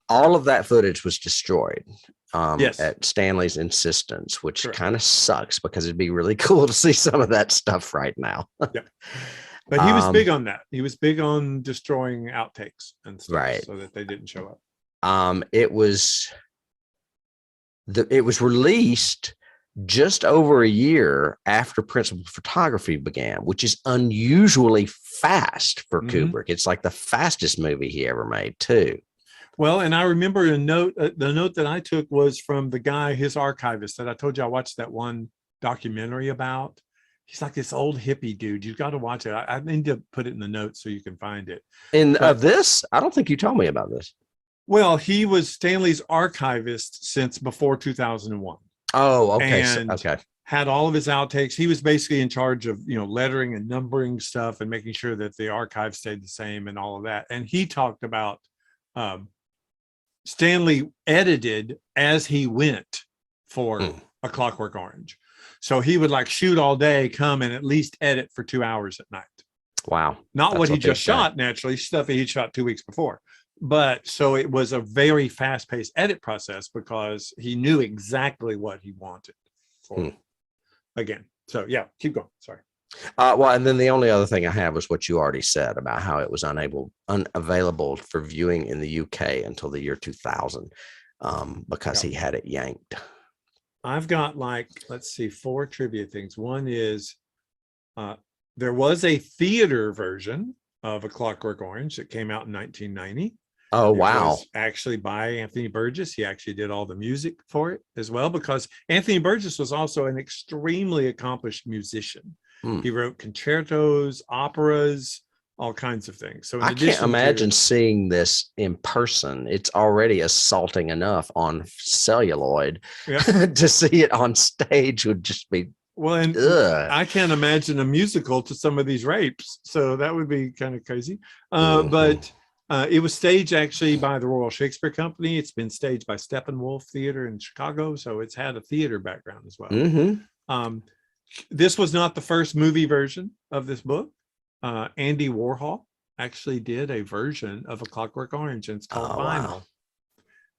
All of that footage was destroyed at Stanley's insistence, which kind of sucks because it'd be really cool to see some of that stuff right now. Yeah. But he was big on that. He was big on destroying outtakes and stuff so that they didn't show up. It was released just over a year after principal photography began, which is unusually fast for Kubrick. It's like the fastest movie he ever made too. Well, and I remember the note that I took was from the guy, his archivist that I told you I watched that one documentary about. He's like this old hippie dude. You've got to watch it. I need to put it in the notes so you can find it. This, I don't think you told me about this. Well, he was Stanley's archivist since before 2001. Oh, okay. And had all of his outtakes. He was basically in charge of, lettering and numbering stuff and making sure that the archive stayed the same and all of that. And he talked about Stanley edited as he went for A Clockwork Orange. So he would like shoot all day, come and at least edit for 2 hours at night. Wow. Not That's what he a big just thing. shot, naturally, stuff he shot 2 weeks before. But so it was a very fast-paced edit process because he knew exactly what he wanted for again. So yeah, keep going. Sorry. Well, and then the only other thing I have was what you already said about how it was unavailable for viewing in the UK until the year 2000 because he had it yanked. I've got like, let's see, 4 trivia things. One is there was a theater version of A Clockwork Orange that came out in 1990. Oh, It wow. was actually by Anthony Burgess. He actually did all the music for it as well, because Anthony Burgess was also an extremely accomplished musician. He wrote concertos, operas, all kinds of things. So in I addition can't imagine seeing this in person. It's already assaulting enough on celluloid. To see it on stage would just be well, and I can't imagine a musical to some of these rapes, so that would be kind of crazy. But it was staged actually by the Royal Shakespeare Company. It's been staged by Steppenwolf Theater in Chicago, so it's had a theater background as well. This was not the first movie version of this book. Andy Warhol actually did a version of A Clockwork Orange, and it's called Vinyl.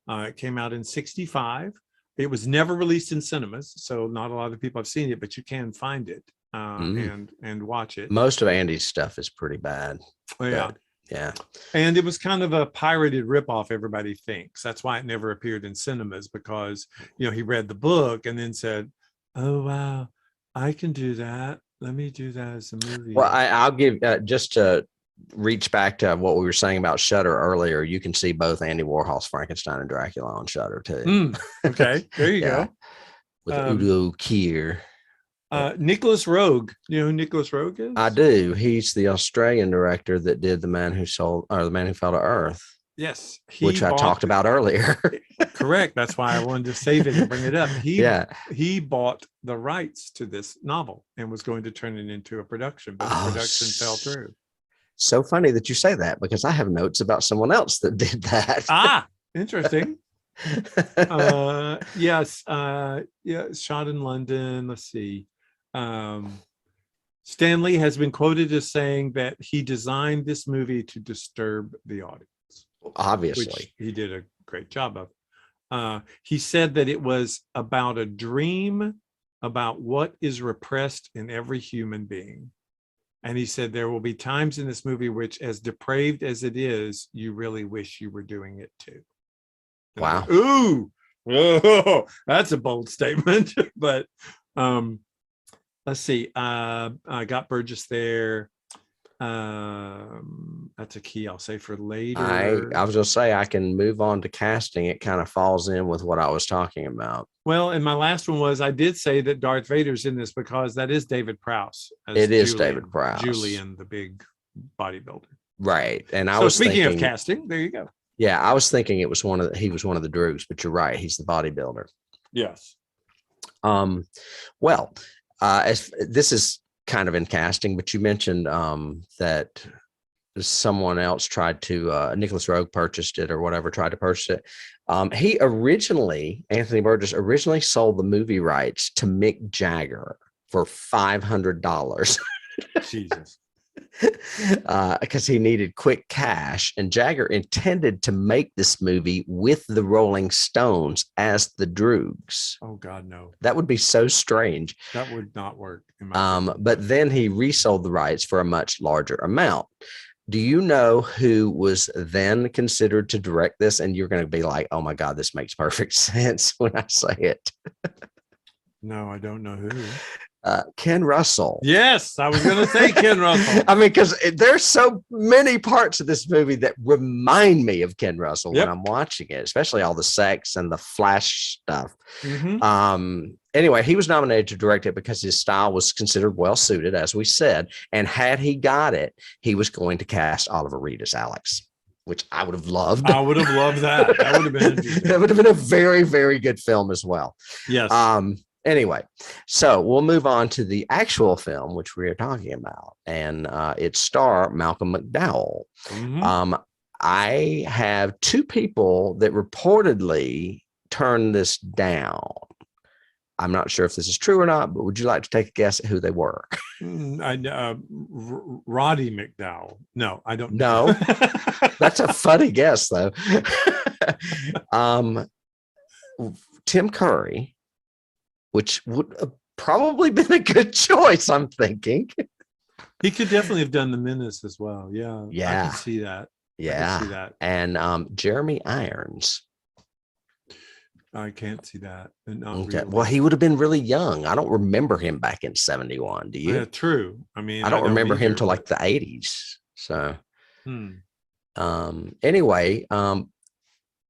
Wow. It came out in '65. It was never released in cinemas, so not a lot of people have seen it, but you can find it and watch it. Most of Andy's stuff is pretty bad. Yeah. Yeah. And it was kind of a pirated ripoff, everybody thinks. That's why it never appeared in cinemas, because, you know, he read the book and then said, oh, wow, I can do that. Let me do that as a movie. Well, I'll give just to reach back to what we were saying about Shudder earlier. You can see both Andy Warhol's Frankenstein and Dracula on Shudder too. Okay, there you go. With Udo Kier. Nicholas Roeg. You know who Nicholas Roeg is? I do. He's the Australian director that did The Man Who Fell to Earth. Yes, which I talked about earlier. Correct. That's why I wanted to save it and bring it up. He bought the rights to this novel and was going to turn it into a production, but the production fell through. So funny that you say that, because I have notes about someone else that did that. Interesting. Yes. Shot in London. Let's see. Stanley has been quoted as saying that he designed this movie to disturb the audience. Obviously, which he did a great job of. He said that it was about a dream about what is repressed in every human being. And he said there will be times in this movie which, as depraved as it is, you really wish you were doing it too. Wow. Ooh, that's a bold statement. But let's see. I got Burgess there. That's a key I'll say for later. I was gonna say I can move on to casting. It kind of falls in with what I was talking about. Well, and my last one was, I did say that Darth Vader's in this because that is David Prowse. It is David Prowse. Julian, the big bodybuilder. Right. And I was speaking of casting, there you go. Yeah, I was thinking he was one of the Droogs, but you're right. He's the bodybuilder. Yes. Well, this is kind of in casting, but you mentioned that someone else tried to Nicholas Roeg purchased it or whatever, tried to purchase it. Anthony Burgess originally sold the movie rights to Mick Jagger for $500. Jesus. Because he needed quick cash, and Jagger intended to make this movie with the Rolling Stones as the Droogs. Oh God, no. That would be so strange. That would not work. In my but then he resold the rights for a much larger amount. Do you know who was then considered to direct this? And you're going to be like, oh my God, this makes perfect sense when I say it. No, I don't know who. Ken Russell. Yes, I was going to say Ken Russell. I mean, because there's so many parts of this movie that remind me of Ken Russell when I'm watching it, especially all the sex and the flash stuff. Anyway, he was nominated to direct it because his style was considered well suited, as we said. And had he got it, he was going to cast Oliver Reed as Alex, which I would have loved. I would have loved that. That would have been interesting. That would have been a very, very good film as well. Yes. Anyway, so we'll move on to the actual film, which we are talking about, and its star, Malcolm McDowell. I have two people that reportedly turned this down. I'm not sure if this is true or not, but would you like to take a guess at who they were? Roddy McDowell. No, I don't know. That's a funny guess, though. Tim Curry, which would have probably been a good choice, I'm thinking. He could definitely have done The Menace as well. Yeah. Yeah. I can see that. Yeah. I can see that. And Jeremy Irons. I can't see that. Okay. Really. Well, he would have been really young. I don't remember him back in 71. Do you? Yeah, true. I mean, I don't remember him either, till like the 80s. So Hmm. Anyway,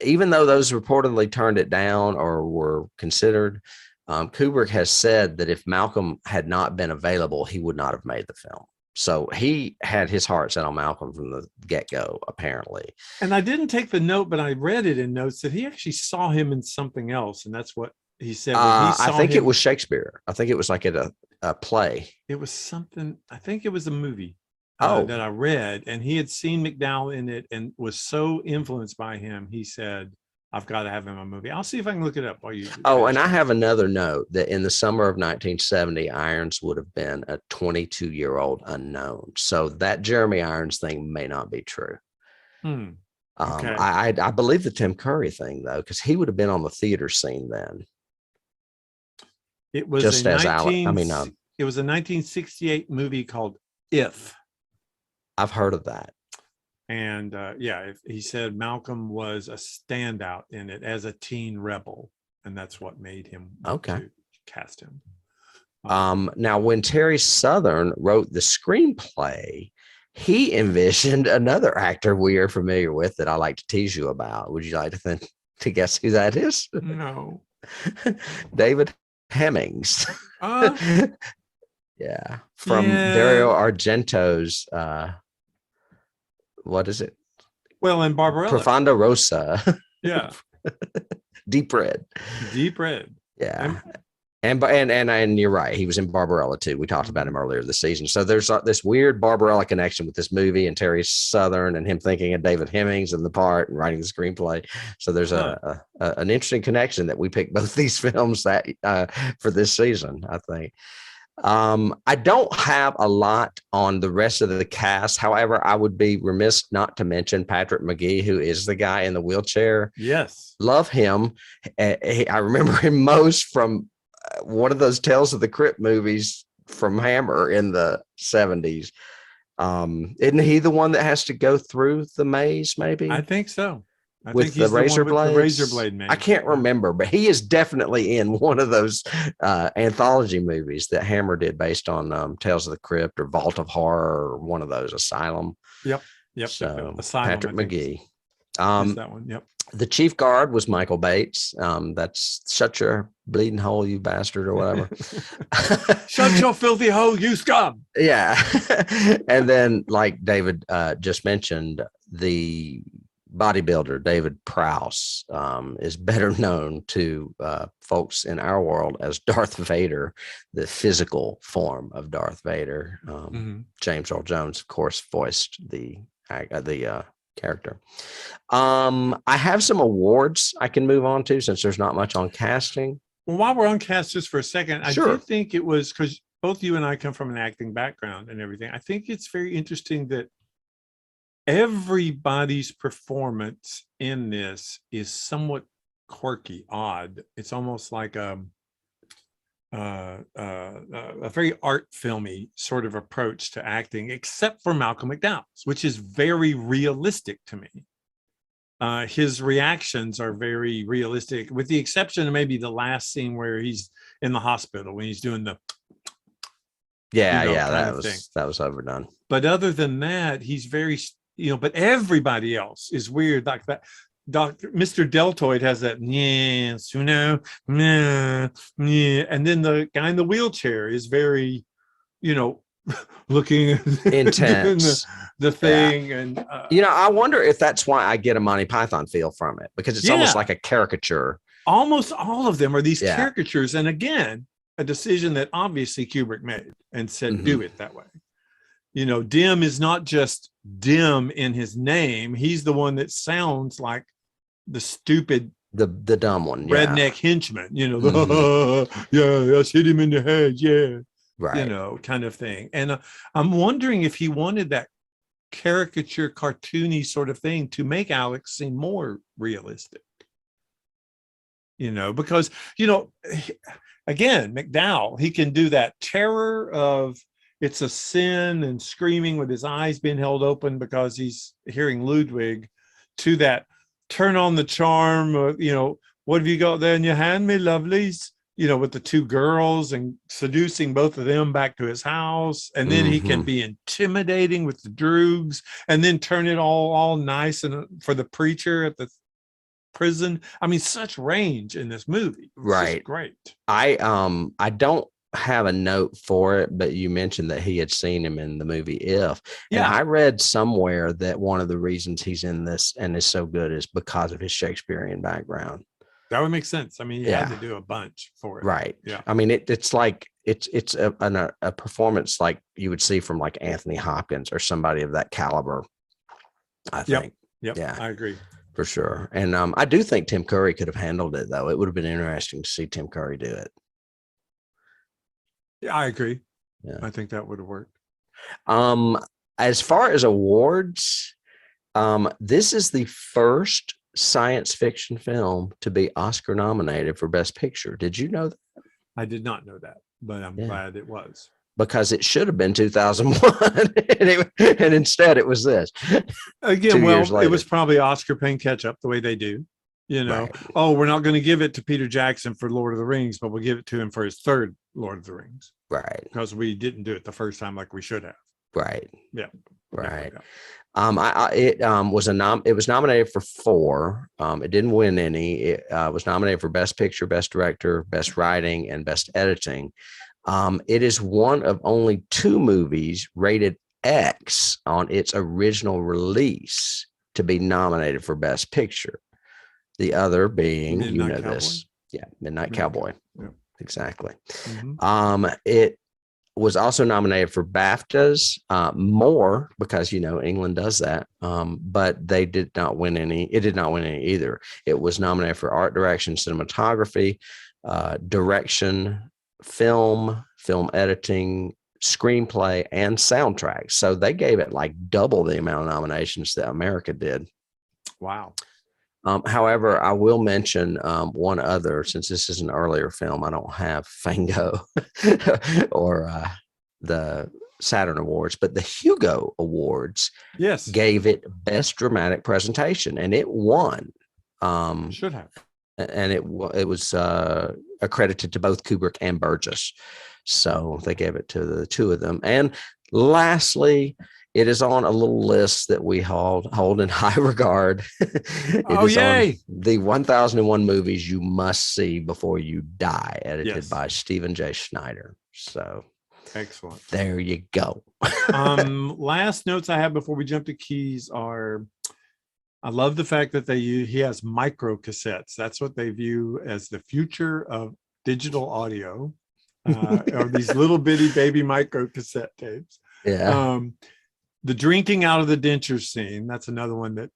even though those reportedly turned it down or were considered, Kubrick has said that if Malcolm had not been available, he would not have made the film. So he had his heart set on Malcolm from the get-go, apparently. And I didn't take the note, but I read it in notes that he actually saw him in something else. And that's what he said. I think it was Shakespeare. I think it was like at a play. It was something. I think it was a movie that I read. And he had seen McDowell in it and was so influenced by him. He said, I've got to have him in a movie. I'll see if I can look it up while you. And I have another note that in the summer of 1970, Irons would have been a 22-year-old unknown. So that Jeremy Irons thing may not be true. Okay. I believe the Tim Curry thing, though, because he would have been on the theater scene then. It was just as Alec. I mean, it was a 1968 movie called If. I've heard of that. And he said Malcolm was a standout in it as a teen rebel, and that's what made him to cast him. Now, when Terry Southern wrote the screenplay, he envisioned another actor we are familiar with that I like to tease you about. Would you like to guess who that is? No. David Hemmings. Yeah, from Dario Argento's. What is it? Well, in Barbarella. Profondo Rosa. Yeah. Deep Red. Deep Red. Yeah. And you're right. He was in Barbarella too. We talked about him earlier this season. So there's this weird Barbarella connection with this movie and Terry Southern and him thinking of David Hemmings in the part and writing the screenplay. So there's an interesting connection that we picked both these films for this season, I think. I don't have a lot on the rest of the cast. However, I would be remiss not to mention Patrick McGee, who is the guy in the wheelchair. Yes. Love him. I remember him most from one of those Tales of the Crypt movies from Hammer in the 70s. Isn't he the one that has to go through the maze, maybe? I think so. With the razor blades. The razor blade man. I can't remember, but he is definitely in one of those anthology movies that Hammer did based on Tales of the Crypt or Vault of Horror or one of those. Asylum. Yep. So Asylum, Patrick McGee. That one. Yep. The chief guard was Michael Bates. That's shut your bleeding hole, you bastard, or whatever. Shut your filthy hole, you scum. Yeah. And then, like David just mentioned, the bodybuilder David Prowse is better known to folks in our world as Darth Vader, the physical form of Darth Vader. James Earl Jones, of course, voiced the character. I have some awards I can move on to since there's not much on casting. Well, while we're on cast just for a second, I did think it was, because both you and I come from an acting background and everything. I think it's very interesting that everybody's performance in this is somewhat quirky, odd. It's almost like a very art filmy sort of approach to acting, except for Malcolm McDowell's, which is very realistic to me. His reactions are very realistic, with the exception of maybe the last scene where he's in the hospital when he's doing the that was overdone. But other than that, he's very, but everybody else is weird like that. Mr. Deltoid has that, and then the guy in the wheelchair is very, looking intense, the thing. And I wonder if that's why I get a Monty Python feel from it, because it's almost like a caricature. Almost all of them are these caricatures, and again, a decision that obviously Kubrick made and said, do it that way. Dim is not just dim in his name. He's the one that sounds like the stupid The dumb one. Yeah. redneck henchman, Mhm. yeah, let's hit him in the head, yeah, Right. kind of thing. And I'm wondering if he wanted that caricature, cartoony sort of thing to make Alex seem more realistic, because, again, McDowell, he can do that terror of it's a sin and screaming with his eyes being held open because he's hearing Ludwig, to that turn on the charm, what have you got there in your hand, me lovelies? With the two girls and seducing both of them back to his house. And then he can be intimidating with the Droogs, and then turn it all nice and for the preacher at the prison. I mean, such range in this movie. It's Right. just great. I don't have a note for it, but you mentioned that he had seen him in the movie If. And Yeah. I read somewhere that one of the reasons he's in this and is so good is because of his Shakespearean background. That would make sense. I mean, he had to do a bunch for it. Right. Yeah. I mean, it's like it's a performance like you would see from like Anthony Hopkins or somebody of that caliber, I think. Yep. Yeah, I agree. for sure. And I do think Tim Curry could have handled it, though. It would have been interesting to see Tim Curry do it. Yeah, I agree. Yeah. I think that would have worked. As far as awards, this is the first science fiction film to be Oscar nominated for Best Picture. Did you know that? I did not know that, but I'm glad it was. Because it should have been 2001, and instead it was this. Again, well, it was probably Oscar playing catch up the way they do. Right. Oh, we're not going to give it to Peter Jackson for Lord of the Rings, but we'll give it to him for his third Lord of the Rings. Right. Because we didn't do it the first time like we should have. Right. Yeah. Right. Yeah. It was nominated for 4. It didn't win any. It was nominated for Best Picture, Best Director, Best Writing, and Best Editing. It is one of only 2 movies rated X on its original release to be nominated for Best Picture. The other being, Midnight Cowboy? this. Yeah, Midnight Cowboy. Yeah. Exactly. Mm-hmm. It was also nominated for BAFTAs, more because, England does that. But they did not win any. It did not win any either. It was nominated for art direction, cinematography, direction, film editing, screenplay, and soundtrack. So they gave it like double the amount of nominations that America did. Wow. However, I will mention one other, since this is an earlier film. I don't have Fango or the Saturn Awards, but the Hugo Awards gave it Best Dramatic Presentation, and it won. Should have. And it was accredited to both Kubrick and Burgess. So they gave it to the 2 of them. And lastly, it is on a little list that we hold in high regard. On the 1001 movies you must see before you die, edited by Stephen J. Schneider. So excellent. There you go. Last notes I have before we jump to keys are, I love the fact that he has micro cassettes. That's what they view as the future of digital audio, or these little bitty baby micro cassette tapes. Yeah. The drinking out of the denture scene, that's another one that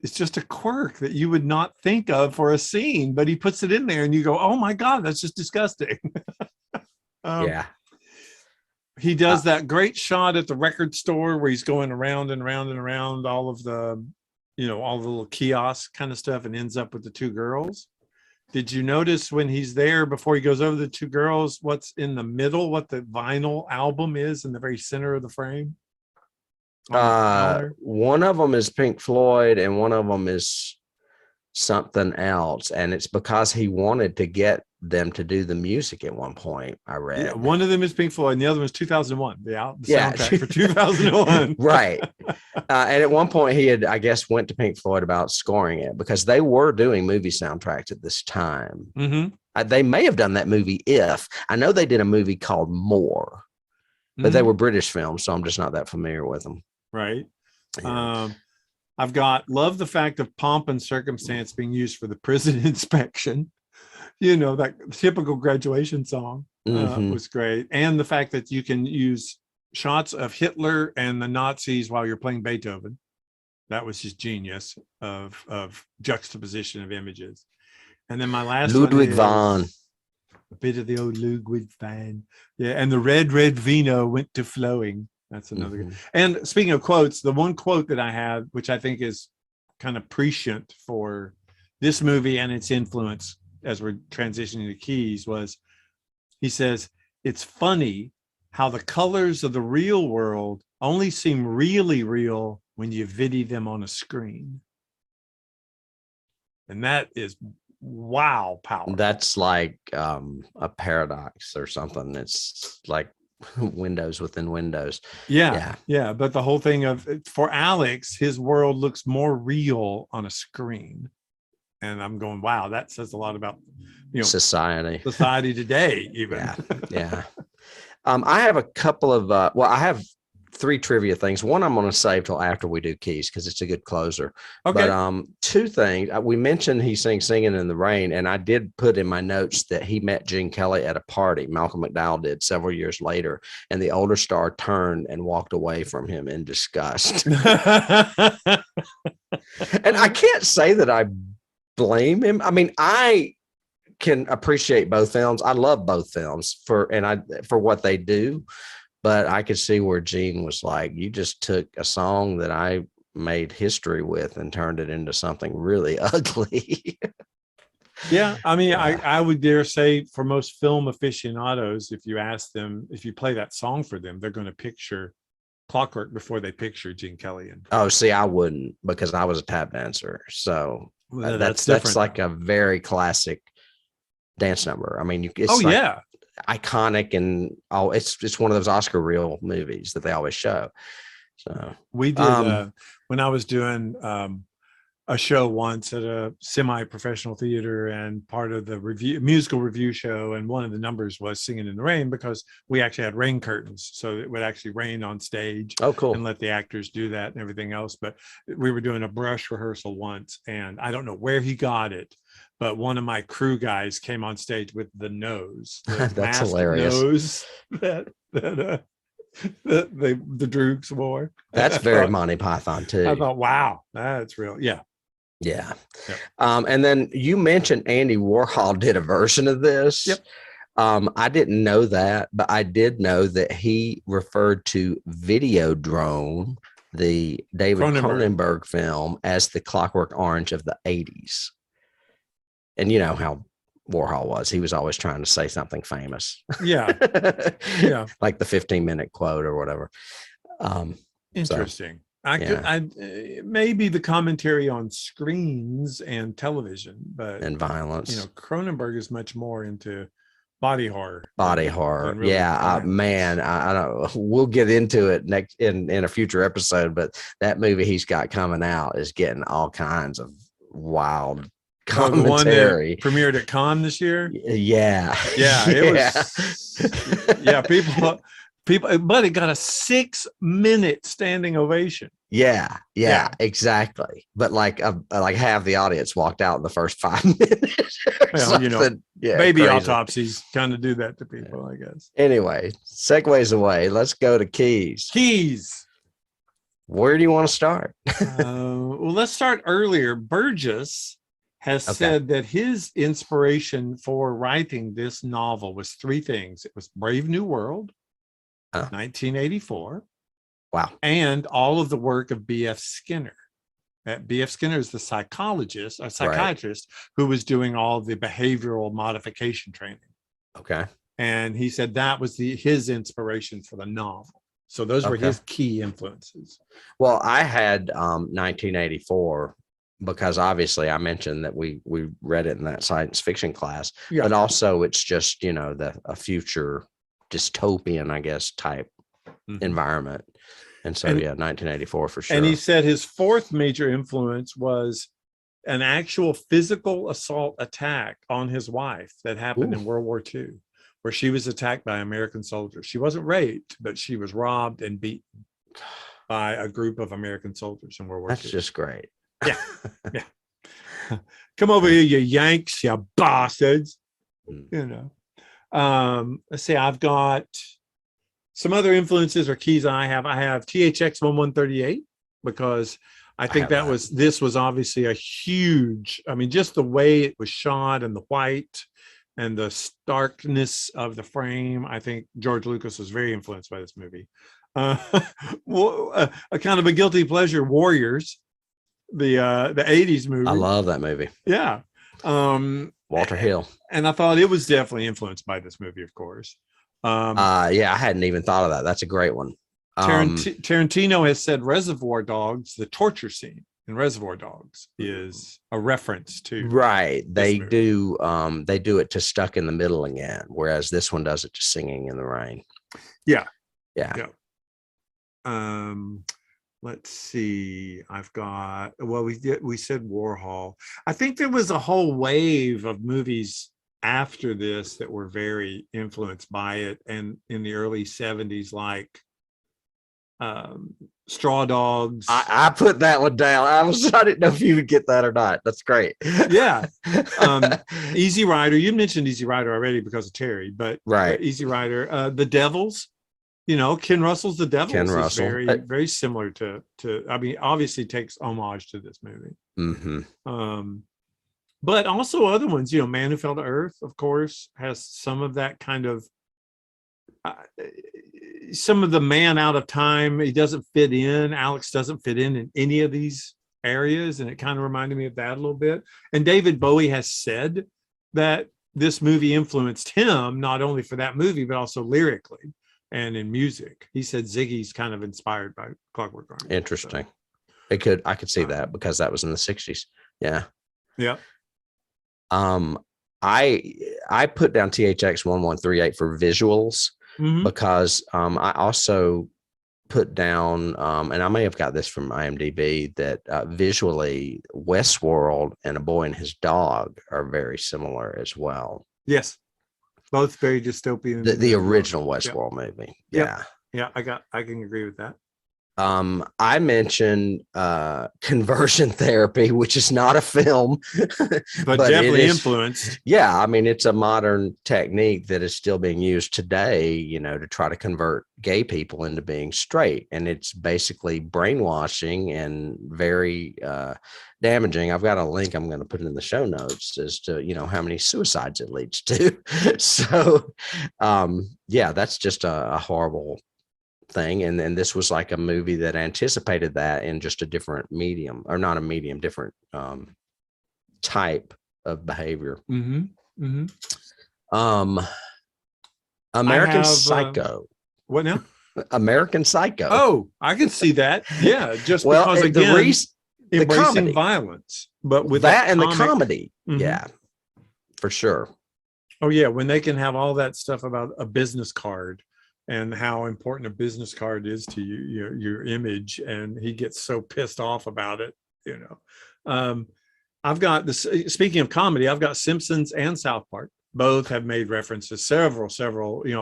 is just a quirk that you would not think of for a scene, but he puts it in there and you go, oh my God, that's just disgusting. Yeah. He does that great shot at the record store where he's going around and around and around all of the, all the little kiosk kind of stuff, and ends up with the 2 girls. Did you notice when he's there, before he goes over the 2 girls, what's in the middle, what the vinyl album is in the very center of the frame? One of them is Pink Floyd and one of them is something else, and it's because he wanted to get them to do the music at one point. I read. Yeah, one of them is Pink Floyd and the other one is 2001. The soundtrack for 2001. Right. And at one point he had, I guess, went to Pink Floyd about scoring it, because they were doing movie soundtracks at this time. Mm-hmm. They may have done that movie If. I know they did a movie called More, but they were British films, so I'm just not that familiar with them. Right. Yeah. I've love the fact of Pomp and Circumstance being used for the prison inspection. That typical graduation song was great. And the fact that you can use shots of Hitler and the Nazis while you're playing Beethoven. That was just genius of juxtaposition of images. And then my last Ludwig one is van. a bit of the old Ludwig van. Yeah, and the red vino went to flowing. That's another good. And speaking of quotes, the one quote that I have, which I think is kind of prescient for this movie and its influence as we're transitioning to keys, was he says, "It's funny how the colors of the real world only seem really real when you video them on a screen." And that is wow powerful. That's like a paradox or something. It's like windows within windows. Yeah. But the whole thing of, for Alex, his world looks more real on a screen. And I'm going, wow, that says a lot about, society today, even. Yeah. I have a couple of, I have 3 trivia things. One I'm going to save till after we do keys because it's a good closer. Okay. But 2 things. We mentioned he Singing in the Rain, and I did put in my notes that he met Gene Kelly at a party. Malcolm McDowell did several years later, and the older star turned and walked away from him in disgust. And I can't say that I blame him. I mean, I can appreciate both films. I love both films for what they do. But I could see where Gene was like, you just took a song that I made history with and turned it into something really ugly. Yeah. I mean, I would dare say for most film aficionados, if you ask them, if you play that song for them, they're going to picture Clockwork before they picture Gene Kelly. Oh, see, I wouldn't, because I was a tap dancer. So that's like a very classic dance number. I mean, it's iconic, and it's one of those Oscar reel movies that they always show. So we did when I was doing a show once at a semi-professional theater, and part of the musical review show, and one of the numbers was Singing in the Rain, because we actually had rain curtains, so it would actually rain on stage. Oh, cool. And let the actors do that and everything else. But we were doing a brush rehearsal once, and I don't know where he got it, but one of my crew guys came on stage with the nose. That's hilarious. Nose that the Droogs wore. That's very Monty Python too. I thought, wow, that's real. Yeah. And then you mentioned Andy Warhol did a version of this. Yep. I didn't know that, but I did know that he referred to Videodrome, the David Cronenberg film, as the Clockwork Orange of the 80s. And you know how Warhol was. He was always trying to say something famous. Yeah. Like the 15-minute quote or whatever. Interesting. Maybe the commentary on screens and television, and violence. Cronenberg is much more into body horror. Really man, I don't. We'll get into it next in a future episode. But that movie he's got coming out is getting all kinds of wild commentary. The one that premiered at Cannes this year. Yeah. It was. Yeah, people, but it got a 6-minute standing ovation. Yeah, exactly. But like half the audience walked out in the first 5 minutes. Baby crazy. Autopsies kind of do that to people, I guess. Anyway, segues away. Let's go to keys. Where do you want to start? Well, let's start earlier. Burgess has said that his inspiration for writing this novel was 3 things. It was Brave New World, 1984. Wow. And all of the work of B.F. Skinner. B.F. Skinner is the psychiatrist who was doing all the behavioral modification training. Okay. And he said that was his inspiration for the novel. So those were his key influences. Well, I had 1984 because obviously I mentioned that we read it in that science fiction class, but also it's just, a future dystopian, I guess, type environment. And so, 1984 for sure. And he said his 4th major influence was an actual physical assault attack on his wife that happened in World War II, where she was attacked by American soldiers. She wasn't raped, but she was robbed and beaten by a group of American soldiers in World War II. That's just great. Yeah. Come over here, you Yanks, you bastards. Let's see, I've got some other influences or keys I have THX 1138, because I think this was obviously a huge, I mean, just the way it was shot and the white and the starkness of the frame. I think George Lucas was very influenced by this movie. A kind of a guilty pleasure, Warriors, the 80s movie. I love that movie. Yeah. Walter Hill. And I thought it was definitely influenced by this movie, of course. Yeah, I hadn't even thought of that. That's a great one. Tarantino has said Reservoir Dogs, the torture scene in Reservoir Dogs, is a reference to They do it to Stuck in the Middle again, whereas this one does it to Singing in the Rain. Yeah. Let's see. We said Warhol. I think there was a whole wave of movies after this that were very influenced by it, and in the early 70s, like Straw Dogs. I put that one down. I didn't know if you would get that or not. That's great. Yeah. Easy Rider. You mentioned Easy Rider already because of Terry, but Easy Rider. The Devils. Ken Russell's The Devils is very, very similar to. I mean, obviously takes homage to this movie. Mm-hmm. But also other ones. Man Who Fell to Earth, of course, has some of that kind of. Some of the man out of time. He doesn't fit in. Alex doesn't fit in any of these areas, and it kind of reminded me of that a little bit. And David Bowie has said that this movie influenced him not only for that movie but also lyrically and in music. He said Ziggy's kind of inspired by Clockwork Orange. Interesting. I could see that because that was in the 60s. Yeah. I put down THX 1138 for visuals. Mm-hmm. Because I also put down, and I may have got this from IMDb, that visually Westworld and A Boy and His Dog are very similar as well. Yes, both very dystopian. The original Westworld movie. Yeah, I can agree with that. I mentioned conversion therapy, which is not a film, but definitely influenced. Yeah, I mean, it's a modern technique that is still being used today, to try to convert gay people into being straight. And it's basically brainwashing and very damaging. I've got a link I'm going to put in the show notes as to, how many suicides it leads to. So, that's just a horrible thing. And then this was like a movie that anticipated that in just a different medium, or not a medium, different type of behavior. Mm-hmm. Mm-hmm. American Psycho. What now? American Psycho. Oh, I can see that. Yeah, just because again, the embracing violence, but with that and the comedy. Mm-hmm. Yeah, for sure. Oh yeah, when they can have all that stuff about a business card and how important a business card is to you, your image, and he gets so pissed off about it. I've got this. Speaking of comedy, I've got Simpsons and South Park. Both have made references, several,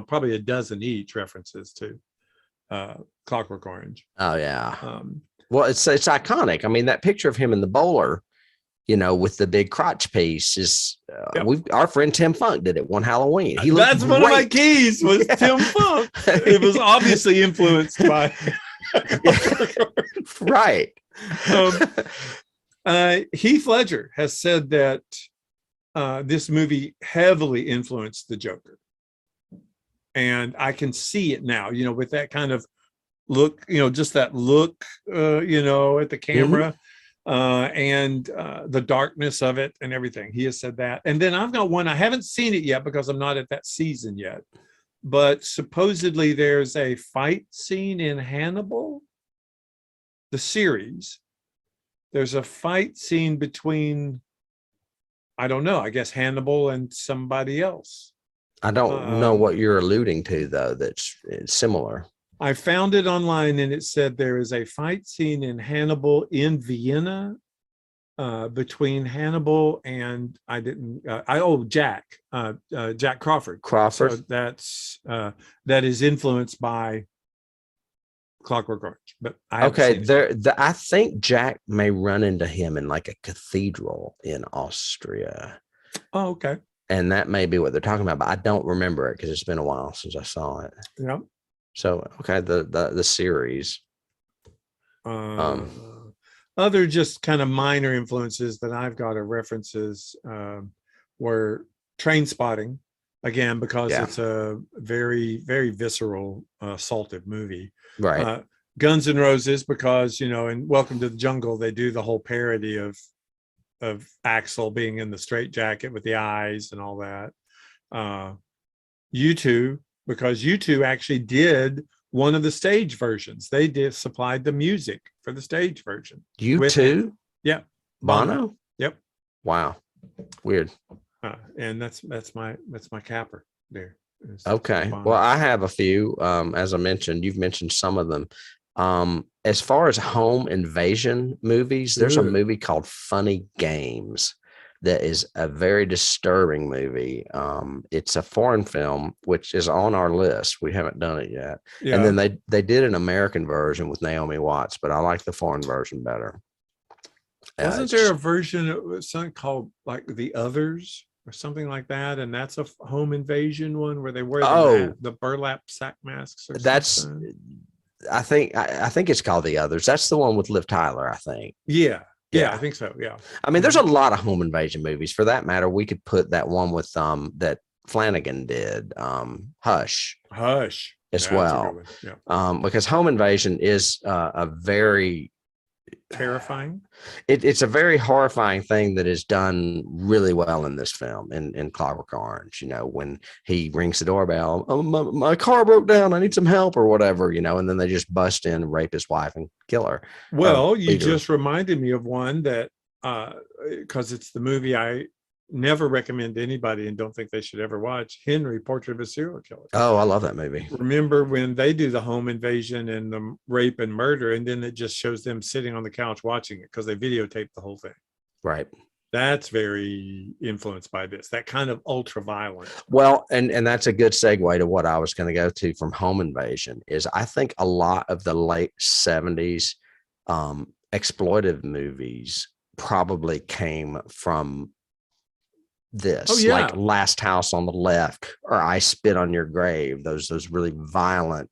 probably a dozen each references to Clockwork Orange. Oh yeah. Well, it's iconic. I mean, that picture of him in the bowler, with the big crotch piece is our friend Tim Funk did it one Halloween. That's one of my keys was Tim Funk. It was obviously influenced by right. Heath Ledger has said that this movie heavily influenced the Joker, and I can see it now. With that kind of look, just that look, at the camera. Mm-hmm. And the darkness of it and everything. He has said that. And then I've got one, I haven't seen it yet because I'm not at that season yet, but supposedly there's a fight scene in Hannibal, the series. There's a fight scene between, I don't know, I guess Hannibal and somebody else. I don't know what you're alluding to, though, that's similar. I found it online, and it said there is a fight scene in Hannibal in Vienna between Hannibal and Jack Crawford. Crawford. So that is influenced by Clockwork Orange. But I think Jack may run into him in like a cathedral in Austria. Oh, okay. And that may be what they're talking about, but I don't remember it because it's been a while since I saw it. Yeah. So, okay, the series. Let's Other just kind of minor influences that I've got are references were Train Spotting, again, because Yeah. it's a very, very visceral, assaultive movie. Right. Guns N' Roses, because, in Welcome to the Jungle, they do the whole parody of Axl being in the straitjacket with the eyes and all that. U2, because U2 actually did one of the stage versions. They supplied the music for the stage version. U2? Yeah. Bono? Yep. Wow. Weird. And that's my capper there. Okay. Bono. Well, I have a few. As I mentioned, you've mentioned some of them. As far as home invasion movies, there's a movie called Funny Games that is a very disturbing movie. It's a foreign film, which is on our list. We haven't done it yet. Yeah. And then they did an American version with Naomi Watts, but I like the foreign version better. Wasn't there a version of something called like The Others or something like that? And that's a home invasion one where they wear the burlap sack masks or something? I think it's called The Others. That's the one with Liv Tyler, I think. Yeah, I think so. Yeah. I mean, there's a lot of home invasion movies. For that matter, we could put that one with that Flanagan did, Hush as well. Yeah. Because home invasion is a very terrifying. It's a very horrifying thing that is done really well in this film, in Clockwork Orange. When he rings the doorbell, oh, my car broke down, I need some help or whatever, and then they just bust in, rape his wife, and kill her. Well, you just reminded me of one that because it's the movie I never recommend to anybody and don't think they should ever watch, Henry, Portrait of a Serial Killer. Oh, I love that movie. Remember when they do the home invasion and the rape and murder, and then it just shows them sitting on the couch watching it because they videotaped the whole thing. Right. That's very influenced by this, that kind of ultra violent. Well, and that's a good segue to what I was going to go to from home invasion. Is I think a lot of the late 70s exploitive movies probably came from this, like Last House on the Left or I Spit on Your Grave, those really violent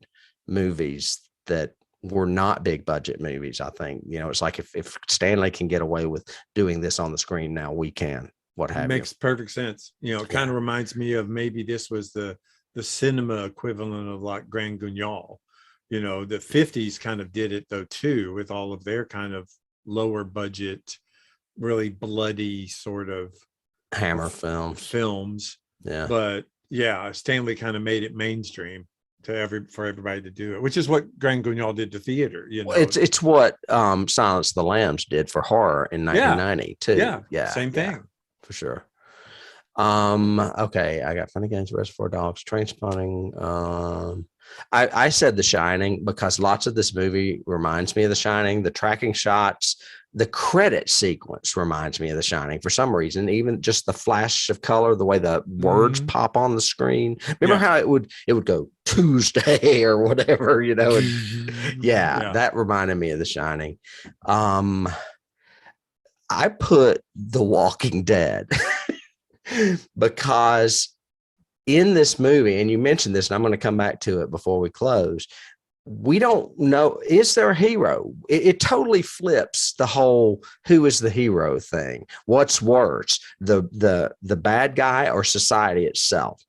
movies that were not big budget movies. I think, it's like if Stanley can get away with doing this on the screen now, we can. What have makes perfect sense. It kind of reminds me of maybe this was the cinema equivalent of like Grand Guignol. The 50s kind of did it though too, with all of their kind of lower budget, really bloody sort of Hammer films. Yeah. But Stanley kind of made it mainstream for everybody to do it, which is what Grand Guignol did to theater. It's what Silence of the Lambs did for horror in 1990 too. Yeah. Same thing. For sure. Okay, I got Funny Games, Reservoir Dogs, Trainspotting. I said The Shining because lots of this movie reminds me of The Shining. The tracking shots, the credit sequence reminds me of The Shining for some reason. Even just the flash of color, the way the words pop on the screen. Remember how it would go Tuesday or whatever, And, that reminded me of The Shining. I put The Walking Dead because in this movie, and you mentioned this, and I'm going to come back to it before we close, we don't know, is there a hero? It totally flips the whole who is the hero thing. What's worse, the bad guy or society itself?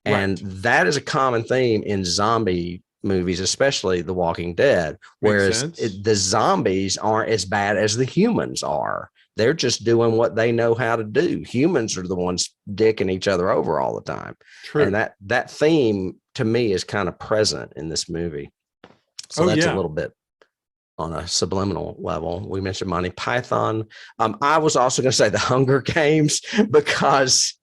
And that is a common theme in zombie movies, especially The Walking Dead, whereas the zombies aren't as bad as the humans are. They're just doing what they know how to do. Humans are the ones dicking each other over all the time. True. And that theme to me is kind of present in this movie. So that's a little bit on a subliminal level. We mentioned Monty Python. I was also going to say The Hunger Games because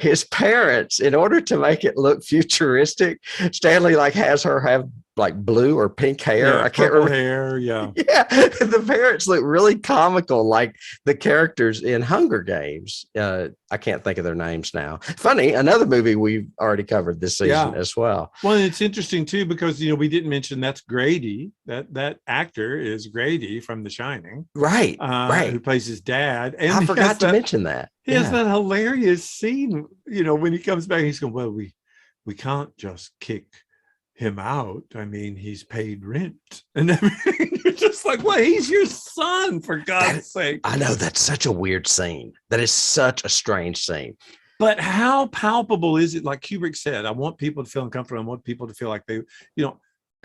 his parents, in order to make it look futuristic, Stanley has her have like blue or pink hair. I can't remember. Hair, yeah. Yeah. The parents look really comical, like the characters in Hunger Games. I can't think of their names now. Funny, another movie we've already covered this season as well. Well, it's interesting too, because we didn't mention that's Grady. That actor is Grady from The Shining. Right. Who plays his dad. And I forgot to mention that. He has that hilarious scene, when he comes back, he's going, well, we can't just kick him out. I mean, he's paid rent and everything. You're just like, well, he's your son, for God's sake. I know, that's such a weird scene. That is such a strange scene. But how palpable is it? Like Kubrick said, I want people to feel uncomfortable. I want people to feel like they,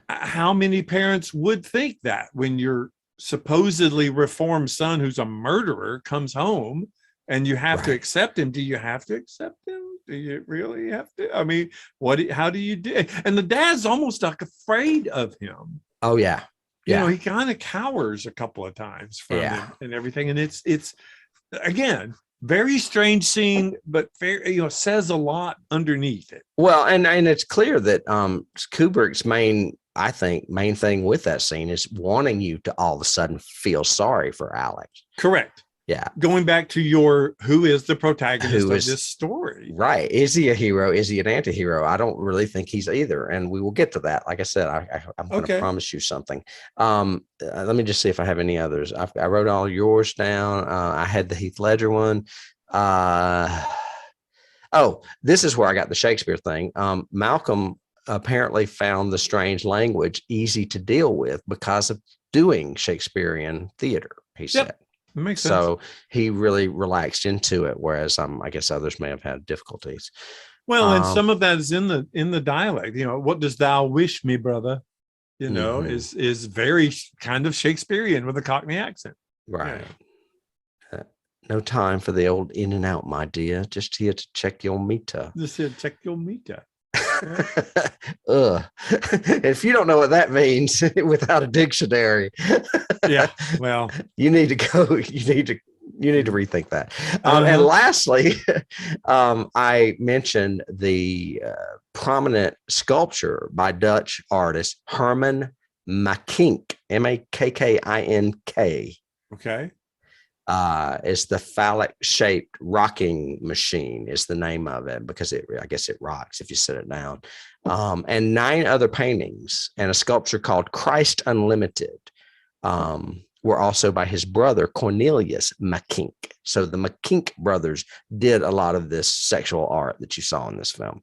how many parents would think that when your supposedly reformed son who's a murderer comes home and you have to accept him? Do you have to accept him? Do you really have to? I mean, how do you do? And the dad's almost like afraid of him. Oh, yeah. Yeah. He kind of cowers a couple of times from him and everything. And it's again, very strange scene, but very, says a lot underneath it. Well, and it's clear that Kubrick's main thing with that scene is wanting you to all of a sudden feel sorry for Alex. Correct. Yeah. Going back to who is the protagonist of this story? Right. Is he a hero? Is he an anti-hero? I don't really think he's either. And we will get to that. Like I said, I'm going to promise you something. Let me just see if I have any others. I wrote all yours down. I had the Heath Ledger one. This is where I got the Shakespeare thing. Malcolm apparently found the strange language easy to deal with because of doing Shakespearean theater, he said. It makes sense. So he really relaxed into it, whereas I guess others may have had difficulties. Well, and some of that is in the dialect. What does thou wish me, brother? Is very kind of Shakespearean with a Cockney accent. Right. Yeah. No time for the old in and out, my dear. Just here to check your meter. Just here to check your meter. If you don't know what that means without a dictionary, well, you need to go. You need to rethink that. And lastly, I mentioned the prominent sculpture by Dutch artist Herman Makink, Makkink. Okay. Is the phallic-shaped rocking machine is the name of it, because I guess it rocks if you sit it down. And 9 other paintings and a sculpture called Christ Unlimited were also by his brother Cornelius Makink. So the Makink brothers did a lot of this sexual art that you saw in this film.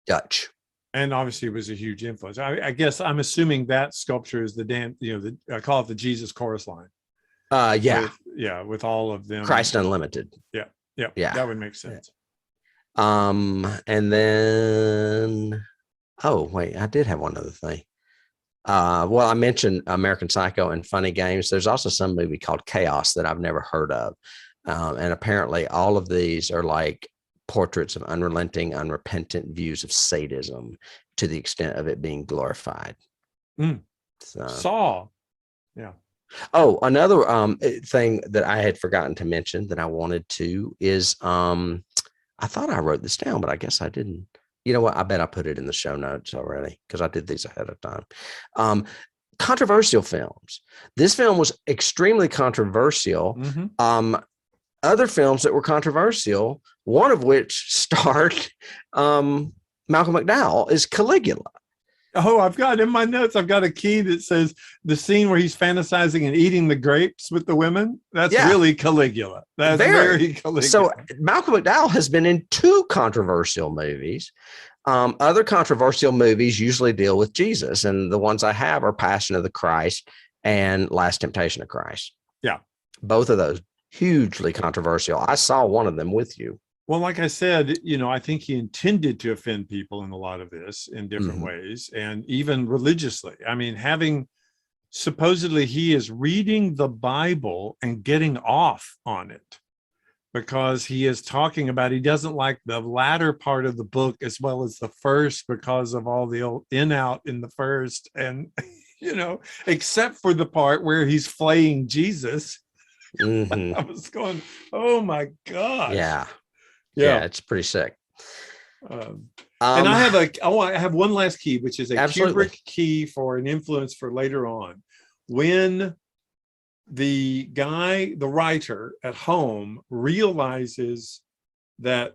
Dutch. And obviously it was a huge influence. I guess I'm assuming that sculpture is I call it the Jesus chorus line. With all of them. Christ Unlimited. Yeah. That would make sense. And then, I did have one other thing. I mentioned American Psycho and Funny Games. There's also some movie called Chaos that I've never heard of. And apparently all of these are like portraits of unrelenting, unrepentant views of sadism to the extent of it being glorified. So. Saw. Yeah. Oh, another thing that I had forgotten to mention that I wanted to is I thought I wrote this down, but I guess I didn't. You know what? I bet I put it in the show notes already because I did these ahead of time. Controversial films. This film was extremely controversial. Other films that were controversial, one of which starred Malcolm McDowell, is Caligula. Oh, I've got in my notes, I've got a key that says the scene where he's fantasizing and eating the grapes with the women. That's really Caligula. That's very Caligula. So Malcolm McDowell has been in 2 controversial movies. Other controversial movies usually deal with Jesus, and the ones I have are Passion of the Christ and Last Temptation of Christ. Yeah. Both of those hugely controversial. I saw one of them with you. Well, like I said, I think he intended to offend people in a lot of this in different ways, and even religiously. I mean, supposedly he is reading the Bible and getting off on it because he is talking about, he doesn't like the latter part of the book as well as the first because of all the old in out in the first. And, except for the part where he's flaying Jesus. I was going, oh my God. Yeah, it's pretty sick. And I have one last key, which is a Kubrick key for an influence for later on. When the writer at home realizes that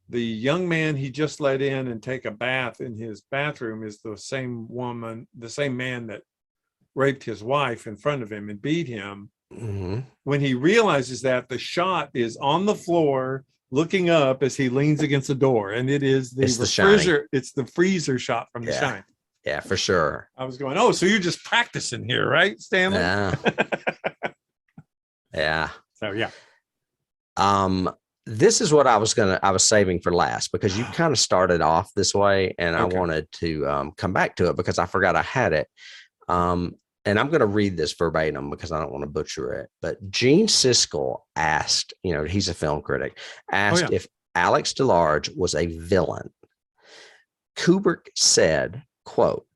the young man he just let in and take a bath in his bathroom is the same man that raped his wife in front of him and beat him. When he realizes that, the shot is on the floor, looking up as he leans against the door, and it is the freezer. It's the freezer shot from The Shining. Yeah, for sure. I was going, oh, so you're just practicing here, right, Stanley? Yeah. Yeah. So yeah. This is what I was saving for last, because you kind of started off this way, and I wanted to come back to it because I forgot I had it. And I'm going to read this verbatim because I don't want to butcher it. But Gene Siskel asked, he's a film critic, asked if Alex DeLarge was a villain. Kubrick said, quote,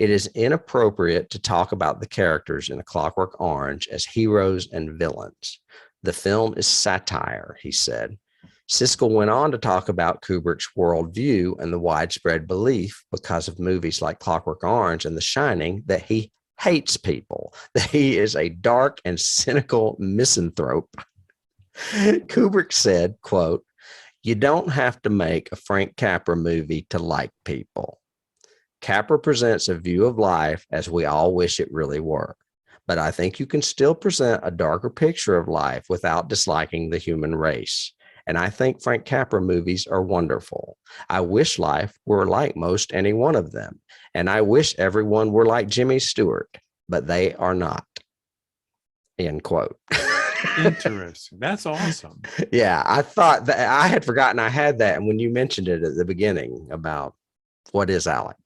"It is inappropriate to talk about the characters in A Clockwork Orange as heroes and villains. The film is satire," he said. Siskel went on to talk about Kubrick's worldview and the widespread belief, because of movies like Clockwork Orange and The Shining, that he hates people, that he is a dark and cynical misanthrope. Kubrick said, quote, "You don't have to make a Frank Capra movie to like people. Capra presents a view of life as we all wish it really were. But I think you can still present a darker picture of life without disliking the human race. And I think Frank Capra movies are wonderful. I wish life were like most any one of them. And I wish everyone were like Jimmy Stewart, but they are not." End quote. Interesting. That's awesome. Yeah, I thought that I had forgotten I had that. And when you mentioned it at the beginning about what is Alec?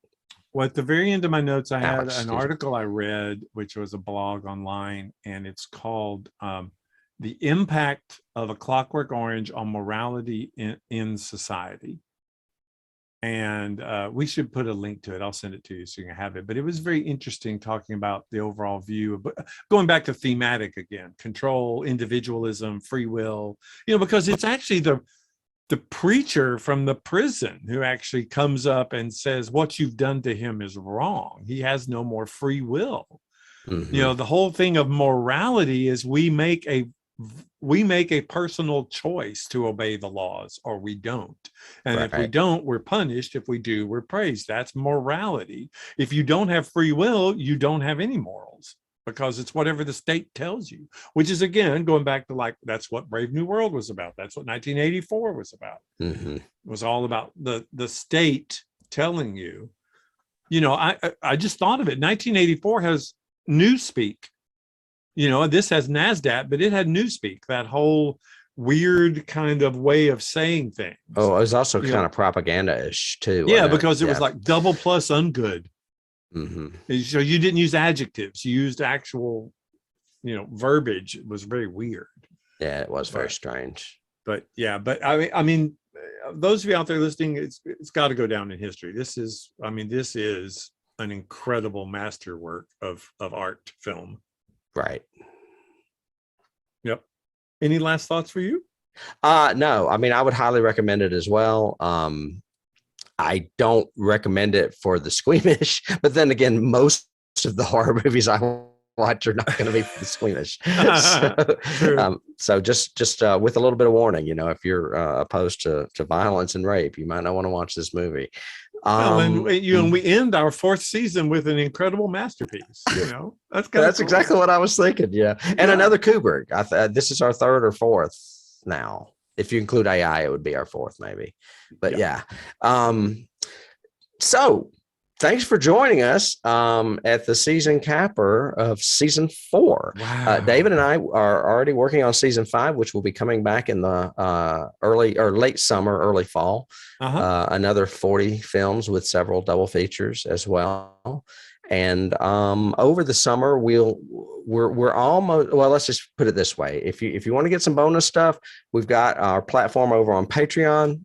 Well, at the very end of my notes, I had Alex, an article I read, which was a blog online, and it's called "The Impact of A Clockwork Orange on Morality in Society." And we should put a link to it. I'll send it to you so you can have it. But it was very interesting talking about the overall view of, going back to thematic again, control, individualism, free will, because it's actually the preacher from the prison who actually comes up and says, what you've done to him is wrong. He has no more free will. Mm-hmm. The whole thing of morality is we make a personal choice to obey the laws, or we don't. And if we don't, we're punished. If we do, we're praised. That's morality. If you don't have free will, you don't have any morals, because it's whatever the state tells you, which is, again, going back to that's what Brave New World was about. That's what 1984 was about. Mm-hmm. It was all about the state telling you, I just thought of it. 1984 has Newspeak. This has NASDAQ, but it had Newspeak, that whole weird kind of way of saying things. Oh, it was also kind of propaganda-ish too. Yeah, because it was like double plus ungood. Mm-hmm. So you didn't use adjectives, you used actual, verbiage. It was very weird. Yeah, it was very strange. But yeah, but I mean, those of you out there listening, it's got to go down in history. This is an incredible masterwork of art film. Right. Yep. Any last thoughts for you? No, I mean, I would highly recommend it as well. I don't recommend it for the squeamish, but then again, most of the horror movies I watch are not going to be for the squeamish. So just with a little bit of warning, if you're opposed to violence and rape, you might not want to watch this movie. And we end our fourth season with an incredible masterpiece. That's cool. Exactly what I was thinking. Yeah, and another Kubrick. This is our third or fourth now. If you include AI, it would be our fourth, maybe. But yeah. So thanks for joining us at the season capper of season 4. Wow. David and I are already working on season 5, which will be coming back in the early or late summer, early fall. Another 40 films with several double features as well. And over the summer, we're almost, well, let's just put it this way. If you want to get some bonus stuff, we've got our platform over on Patreon,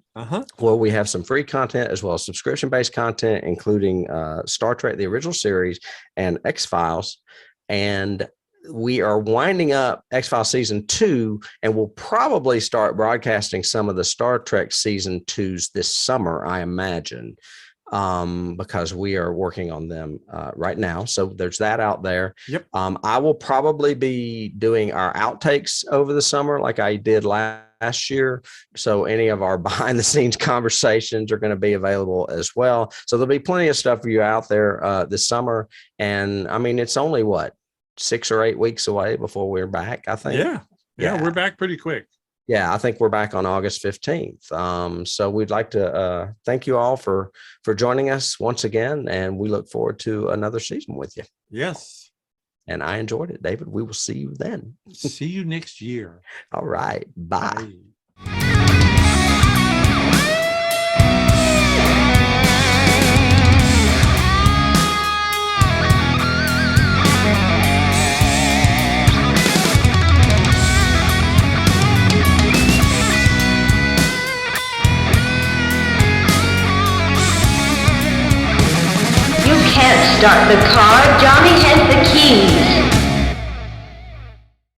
where we have some free content as well as subscription-based content, including Star Trek, the original series, and X-Files. And we are winding up X-Files season 2, and we'll probably start broadcasting some of the Star Trek season 2s this summer, I imagine. Because we are working on them right now. So there's that out there. Yep. I will probably be doing our outtakes over the summer like I did last year. So any of our behind the scenes conversations are going to be available as well. So there'll be plenty of stuff for you out there this summer. And I mean, it's only 6 or 8 weeks away before we're back, I think. Yeah, we're back pretty quick. Yeah, I think we're back on August 15th. So we'd like to thank you all for joining us once again, and we look forward to another season with you. Yes. And I enjoyed it, David. We will see you then. See you next year. All right. Bye. Bye. You can't start the car. Johnny has the keys.